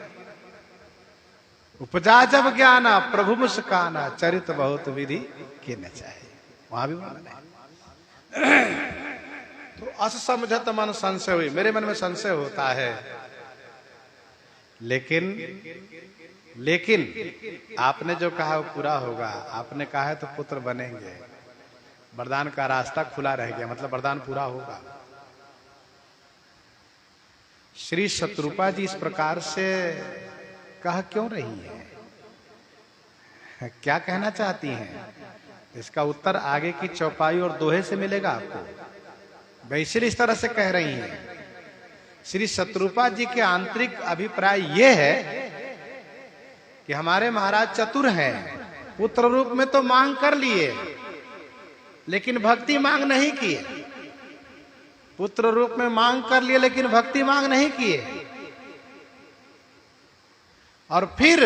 उपजा जब ज्ञाना प्रभु मुस्काना चरित बहुत विधि के न चाहे। वहां भी बोलना है। तो अस समझत मन संशय हुई। मेरे मन में संशय होता है, लेकिन आपने जो कहा वो पूरा होगा। आपने कहा है तो पुत्र बनेंगे। वरदान का रास्ता खुला रह गया, मतलब वरदान पूरा होगा। श्री शतरूपा जी इस प्रकार से कह क्यों रही है? क्या कहना चाहती हैं? इसका उत्तर आगे की चौपाई और दोहे से मिलेगा आपको। वैसे इस तरह से कह रही हैं। श्री शतरूपा जी के आंतरिक अभिप्राय यह है कि हमारे महाराज चतुर हैं। पुत्र रूप में तो मांग कर लिए, लेकिन भक्ति मांग नहीं किए। पुत्र रूप में मांग कर लिए, लेकिन भक्ति मांग नहीं किए। और फिर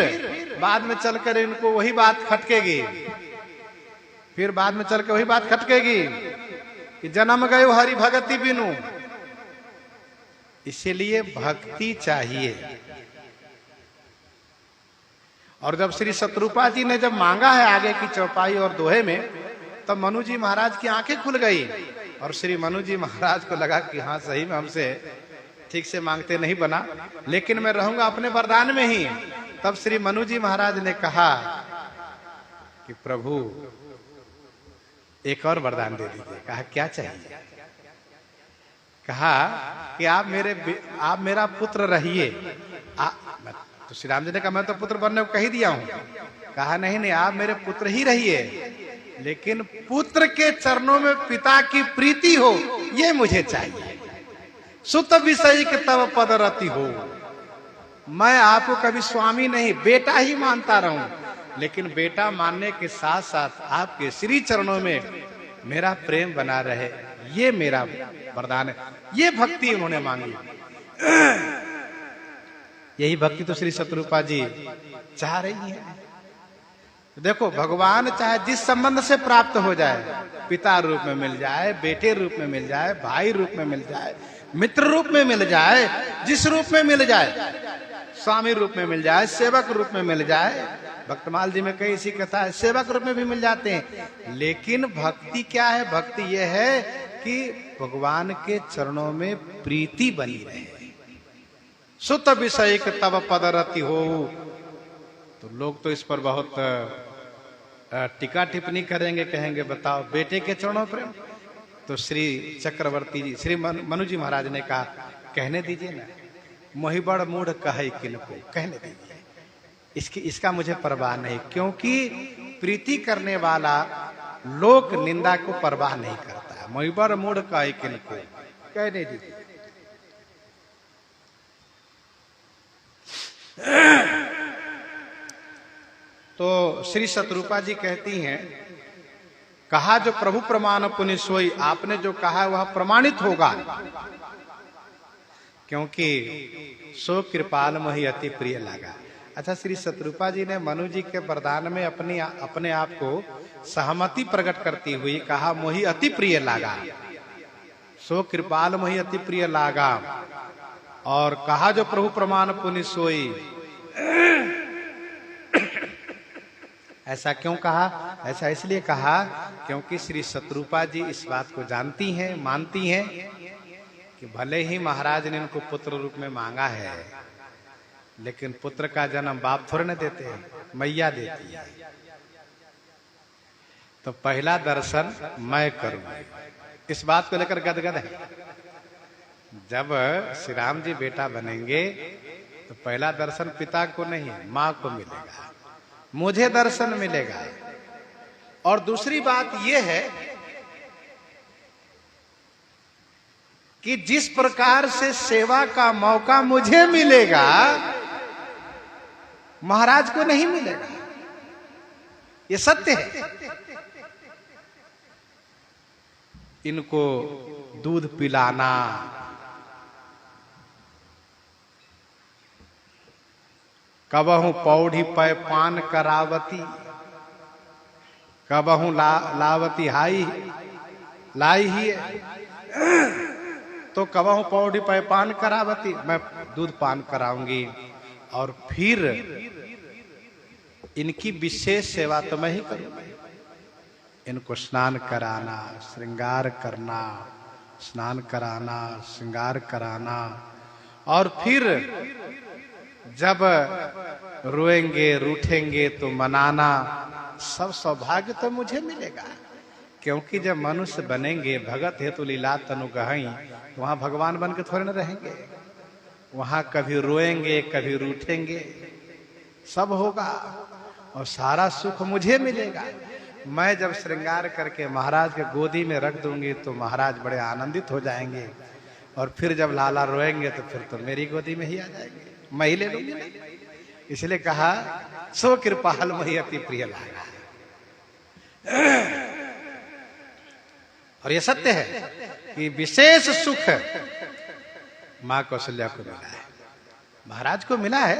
बाद में चलकर इनको वही बात खटकेगी। फिर बाद में चलकर वही बात खटकेगी कि जन्म गयो हरि भगति बिनु। इसीलिए भक्ति चाहिए। और जब श्री शतरूपा जी ने जब मांगा है आगे की चौपाई और दोहे में, तब मनु जी महाराज की आंखें खुल गई। और श्री मनु जी महाराज को लगा कि हाँ सही में हमसे ठीक से मांगते नहीं बना, लेकिन मैं रहूंगा अपने वरदान में ही। तब श्री मनु जी महाराज ने कहा कि प्रभु एक और वरदान दे दीजिए। कहा क्या चाहिए? कहा कि आप मेरा पुत्र रहिए। तो श्री राम जी ने कहा मैं तो पुत्र बनने को कही दिया हूं। कहा नहीं, आप मेरे पुत्र ही रहिए, लेकिन पुत्र के चरणों में पिता की प्रीति हो, ये मुझे चाहिए। सुत विषय के तब पद रति हो। मैं आपको कभी स्वामी नहीं, बेटा ही मानता रहूं, लेकिन बेटा मानने के साथ साथ आपके श्री चरणों में मेरा प्रेम बना रहे, ये मेरा वरदान है। ये भक्ति उन्होंने मांगी। यही भक्ति तो श्री शतरूपा जी चाह रही है। देखो, भगवान चाहे जिस संबंध से प्राप्त हो जाए, पिता रूप में मिल जाए, बेटे रूप में मिल जाए, भाई रूप में मिल जाए, मित्र रूप में मिल जाए, जिस रूप में मिल जाए, स्वामी रूप में मिल जाए, सेवक रूप में मिल जाए। भक्तमाल जी में कई इसी कथा है, सेवक रूप में भी मिल जाते हैं। लेकिन भक्ति क्या है? भक्ति यह है कि भगवान के चरणों में प्रीति बनी रहे। सुत विषय तब पदरति हो। तो लोग तो इस पर बहुत टीका टिप्पणी करेंगे, कहेंगे बताओ बेटे के चरणों प्रेम। तो श्री चक्रवर्ती जी, श्री मनु जी महाराज ने कहा कहने दीजिए ना, मोहि बड़ मूढ़ कहे किनको, कहने दीजिए, इसका मुझे परवाह नहीं, क्योंकि प्रीति करने वाला लोक निंदा को परवाह नहीं करता है। मोहि बड़ मूढ़ कहे किनको, कहने दीजिए। तो श्री शत्रुपा जी कहती हैं, कहा जो प्रभु प्रमाण पुनि सोई, आपने जो कहा वह प्रमाणित होगा, क्योंकि सो कृपाल मोहि अति प्रिय लगा। अच्छा, श्री शत्रुपा जी ने मनु जी के वरदान में अपने आप को सहमति प्रकट करती हुई कहा मोहि अति प्रिय लागा, सो कृपाल मोहि अति प्रिय लागा। और कहा जो प्रभु प्रमाण पुनि सोई, ऐसा क्यों कहा? ऐसा इसलिए कहा क्योंकि श्री शत्रुपा जी इस बात को जानती हैं, मानती हैं कि भले ही महाराज ने उनको पुत्र रूप में मांगा है, लेकिन पुत्र का जन्म बाप थोड़े न देते हैं, मैया देती है। तो पहला दर्शन मैं करूंगी, इस बात को लेकर गदगद है। जब श्री राम जी बेटा बनेंगे तो पहला दर्शन पिता को नहीं, माँ को मिलेगा, मुझे दर्शन मिलेगा। और दूसरी बात यह है कि जिस प्रकार से सेवा का मौका मुझे मिलेगा, महाराज को नहीं मिलेगा, ये सत्य है। इनको दूध पिलाना, कबहू पौढ़ी पै पान करावती, कबहू लावती हाई लाई ही, तो कबहू पौढ़ी पै पान करावती, मैं दूध पान कराऊंगी। और फिर इनकी विशेष सेवा तो मैं ही करूंगा। इनको स्नान कराना, श्रृंगार करना, स्नान कराना, श्रृंगार कराना, और फिर जब रोएंगे रूठेंगे तो मनाना, सब सौभाग्य तो मुझे मिलेगा। क्योंकि जब मनुष्य बनेंगे भगत हेतु लीला तनु गहई, तो वहां भगवान बन के थोड़े न रहेंगे, वहां कभी रोएंगे कभी रूठेंगे, सब होगा और सारा सुख मुझे मिलेगा। मैं जब श्रृंगार करके महाराज के गोदी में रख दूंगी तो महाराज बड़े आनंदित हो जाएंगे, और फिर जब लाला रोएंगे तो फिर तो मेरी गोदी में ही आ जाएंगे, मैं ही ले लूंगी। इसलिए कहा सो कृपाल मोहि अति प्रिय लागा। और यह सत्य है कि विशेष सुख मां कौशल्या को मिला है, महाराज को मिला है,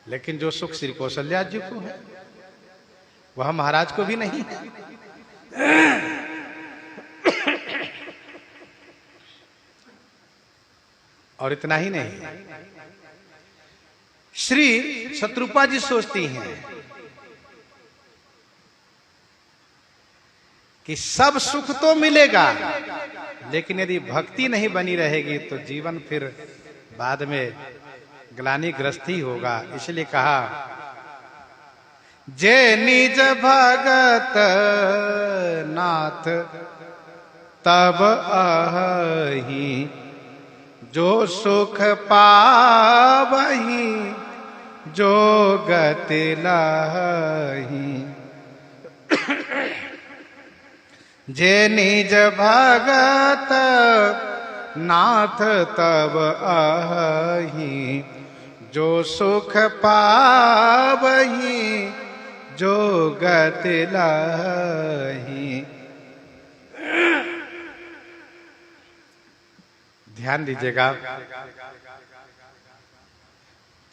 लेकिन जो सुख श्री कौशल्या जी को है वह महाराज को भी नहीं है। और इतना ही नहीं, श्री शत्रुपा जी सोचती हैं कि सब सुख तो मिलेगा, लेकिन यदि भक्ति नहीं बनी रहेगी तो जीवन फिर बाद में ग्लानिग्रस्त होगा। इसलिए कहा जे निज भगत नाथ तब अहि, जो सुख पावहि जो गति लहि। जे निज भगत नाथ तब अहि, जो सुख पावहि जो गति लहि। ध्यान दीजिएगा,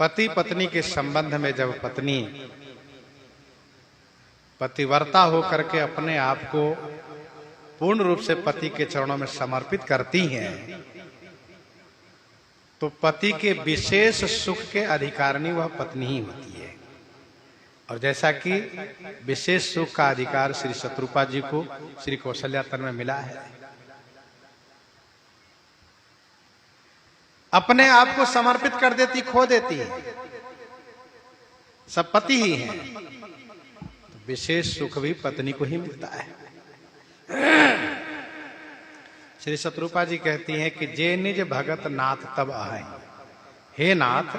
पति पत्नी के संबंध में जब पत्नी पतिव्रता होकर के अपने आप को पूर्ण रूप से पति के चरणों में समर्पित करती हैं, तो पति के विशेष सुख के अधिकारिणी वह पत्नी ही होती है। और जैसा कि विशेष सुख का अधिकार श्री शत्रुपा जी को श्री कौशल्यातन में मिला है, अपने आप को समर्पित कर देती, खो देती है, सब पति ही है, तो विशेष सुख भी पत्नी को ही मिलता है। श्री शत्रुपा जी कहती हैं कि जे निज भगत नाथ तब आहै। हे नाथ,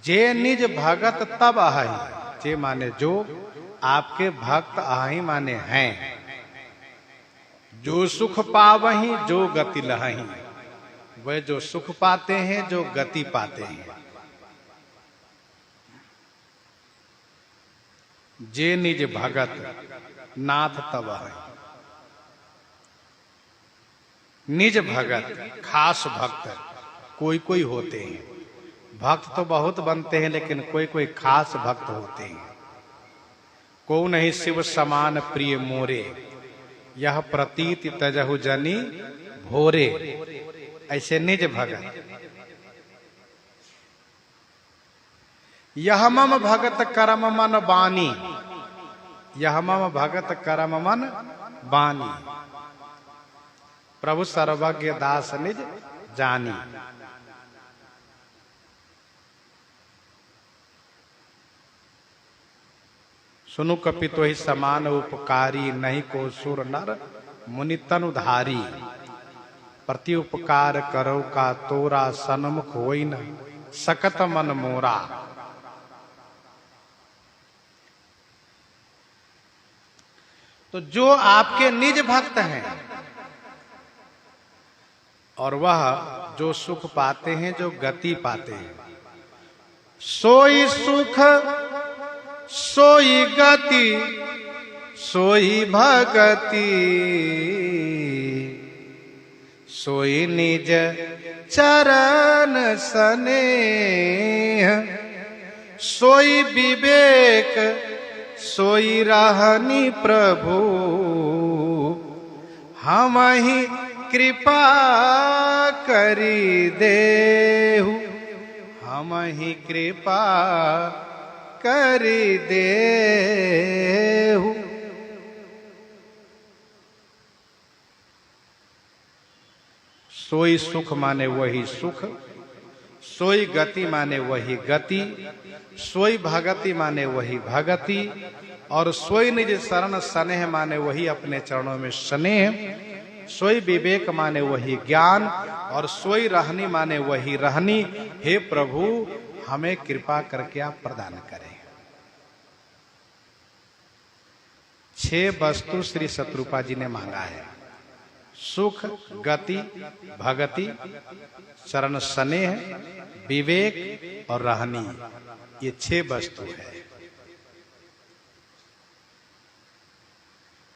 जे निज भगत तब आहै, जे माने जो, आपके भक्त आहै माने हैं, जो सुख पावहीं जो गति लहहीं, वह जो सुख पाते हैं, जो गति पाते हैं। जे निज भगत नाथ तब आहै। निज भगत, खास भक्त कोई कोई होते हैं, भक्त तो बहुत बनते हैं, लेकिन कोई कोई खास भक्त होते हैं। को नहीं शिव समान प्रिय मोरे, यह प्रतीति तजहु जनी भोरे। ऐसे निज भगत। यह मम भगत करम मन बानी, यह मम भगत करम मन बानी, प्रभु सर्वज्ञ दास निज जानी। सुनु कपितो ही समान उपकारी, नहीं को सुर नर मुनि तनुधारी। प्रति उपकार करो का तोरा, सन्मुख होई न सकत मन मोरा। तो जो आपके निज भक्त हैं और वह जो सुख पाते हैं, जो गति पाते हैं, सोई सुख सोई गति सोई भगति, सोई निज चरण स्नेह, सोई विवेक सोई रहनी प्रभु, हम ही कृपा करी देहु, हम ही कृपा करी देहु। सोई सुख माने वही सुख, सोई गति माने वही गति, सोई भगति माने वही भगति, और सोई निज शरण स्नेह माने वही अपने चरणों में स्नेह, सोई विवेक माने वही ज्ञान, और सोई रहनी माने वही रहनी। हे प्रभु, हमें कृपा करके आप प्रदान करें। 6 वस्तु श्री शत्रुपा जी ने मांगा है। सुख, गति, भगति, चरण स्नेह, विवेक और रहनी, ये 6 वस्तु है।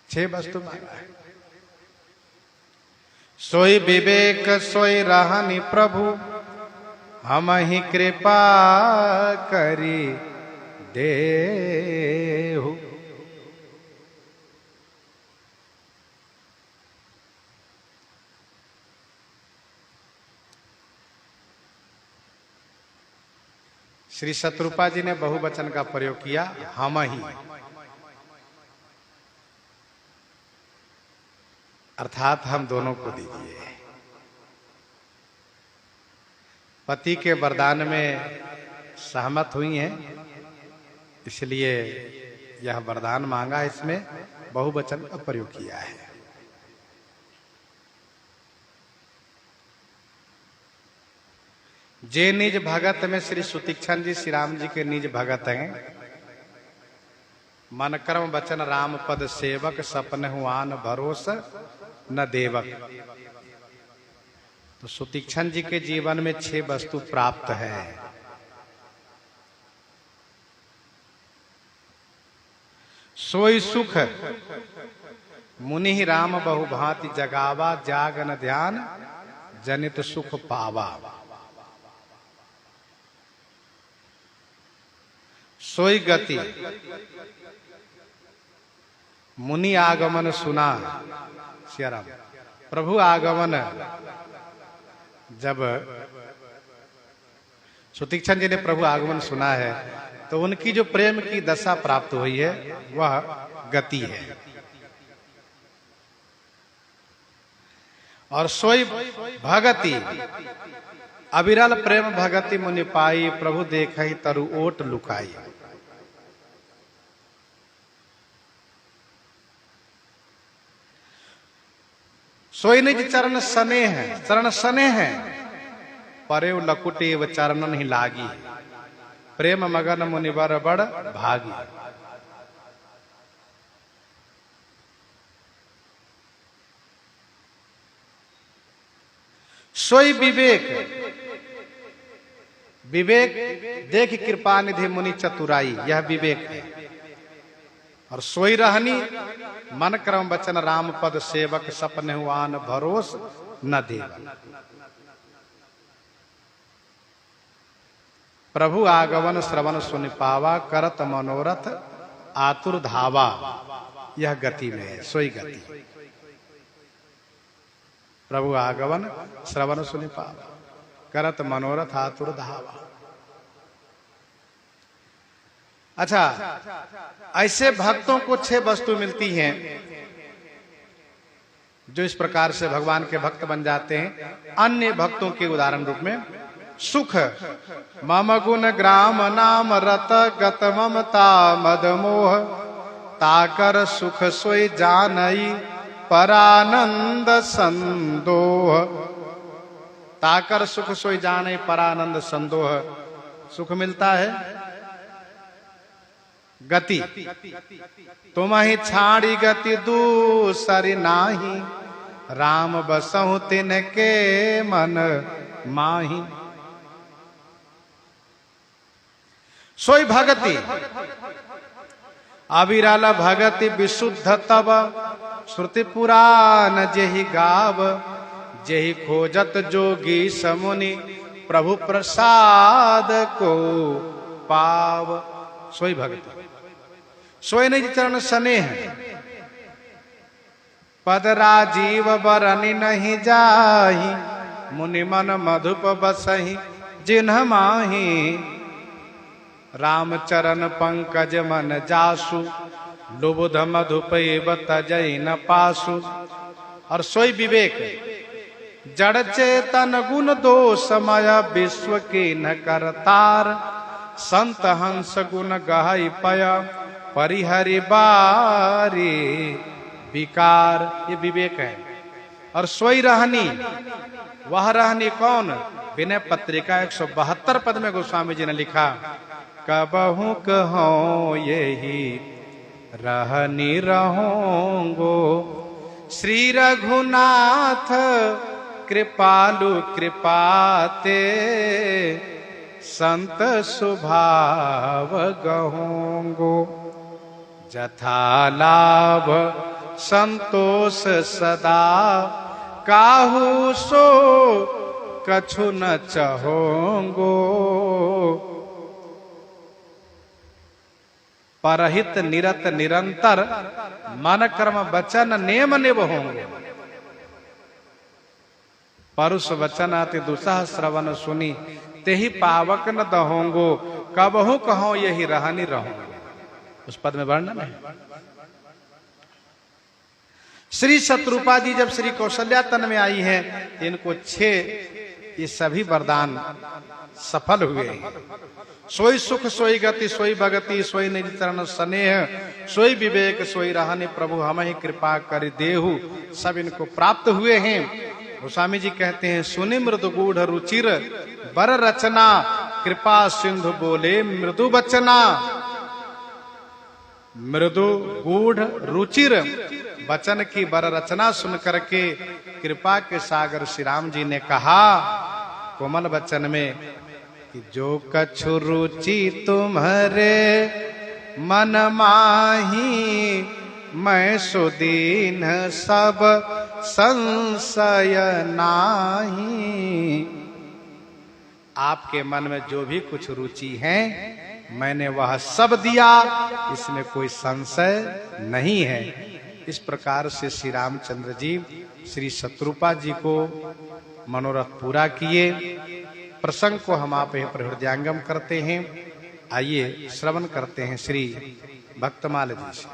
6 वस्तु मांगा है। सोई विवेक सोई रहनी प्रभु, हम ही कृपा करी देहु। श्री शत्रुपा जी ने बहुवचन का प्रयोग किया, हम ही, अर्थात हम दोनों को दीजिए। पति के वरदान में सहमत हुई हैं, इसलिए यह वरदान मांगा, इसमें बहुवचन का प्रयोग किया है। जे निज भगत में श्री सुतीक्षण जी श्री राम जी के निज भगत हैं। मन कर्म वचन राम पद सेवक, सपन हुआन भरोस न देवक। तो सुतीक्षण जी के जीवन में 6 वस्तु प्राप्त है। सोई सुख मुनि ही राम बहुभांति जगावा, जागन ध्यान जनित सुख पावा। सोई गति मुनि आगमन सुना, सियाराम, प्रभु आगमन जब सुतीक्षण जी ने प्रभु आगमन सुना है तो उनकी जो प्रेम की दशा प्राप्त हुई है वह गति है। और सोई भगति अविरल प्रेम भगति मुनि पाई, प्रभु देखहि तरु ओट लुकाई। सोई निज चरण सने हैं, चरण सने हैं, परे लकुटे व चरणन ही लागी। प्रेम मगन मुनिवर बड़ भागी। सोई विवेक, विवेक देख कृपा निधि मुनि चतुराई, यह विवेक है। और सोई रहनी मन क्रम वचन राम पद सेवक, सपने हुआन भरोस न देव। प्रभु आगमन श्रवण सुनि पावा, करत मनोरथ आतुर धावा। यह गति में है, सोई गति। प्रभु आगमन श्रवण सुनि पावा, करत मनोरथ आतुर धावा। अच्छा, ऐसे भक्तों को 6 वस्तु मिलती हैं जो इस प्रकार से भगवान के भक्त बन जाते हैं। अन्य भक्तों के उदाहरण रूप में सुख, मम गुण ग्राम नाम रत गत ममता मद मोह, ताकर सुख सोई जानई परानंद संदोह। ताकर सुख सोई जानई परानंद संदोह। सुख मिलता है गति, तुम ही छाड़ी गति दूसरी नाही, राम बसहु तिनके मन माही। सोई भगति अविरल भगति विशुद्ध तब, श्रुति पुराण जेहि गाव, जेहि खोजत जोगी समुनि, प्रभु प्रसाद को पाव। सोई भगति। सोई निज चरण स्नेह, पद राजीव बरनि नहीं जाहि, मुनि मन मधुप बसहि जिन्ह माही। राम चरण पंकज मन जासु, लुबुध मधुपैव तजै न पासु। और सोई विवेक, जड़ चेतन गुण दोषमय, विश्व के न करतार, संत हंस गुण गहै पय, परिहरि बारी विकार। ये विवेक है। और सोई रहनी, वह रहनी कौन? विनय पत्रिका 172 पद में गोस्वामी जी ने लिखा, कबहू कहो यही रहनी रहोंगो, श्री रघुनाथ कृपालु कृपाते, संत स्वभाव गहोंगो। जथा लाभ संतोष सदा, काहू सो कछु न चहोंगो। परहित निरत निरंतर, मन कर्म वचन नेम निभहोंगे। परुष वचन अति दुसह श्रवण सुनी, तेहि पावक न दहोंगो, कबहू कहो यही रहनी रहोंगे। उस पद में वर्णन है। श्री शत्रुपा जी जब श्री कौशल्या तन में आई है, इनको 6 ये सभी वरदान सफल हुए हैं। सोई सुख सोई गति सोई भगति, सोई निज चरण स्नेह, सोई विवेक सोई रहने, प्रभु हम ही कृपा कर देहु। सब इनको प्राप्त हुए हैं। गोस्वामी जी कहते हैं, सुनि मृदु गूढ़ रुचिर बर रचना, कृपा सिंधु बोले मृदु बचना। मृदु गूढ़ रुचिर वचन की बर रचना सुन करके कृपा के सागर श्री राम जी ने कहा कोमल वचन में कि जो कछु रुचि तुम्हारे मन माही, मैं सुदीन सब संशय नाही। आपके मन में जो भी कुछ रुचि है मैंने वह सब दिया, इसमें कोई संशय नहीं है। इस प्रकार से श्री रामचंद्र जी श्री शत्रुपा जी को मनोरथ पूरा किए। प्रसंग को हम आप प्रहृदयांगम करते हैं। आइए श्रवण करते हैं श्री भक्तमाल जी से।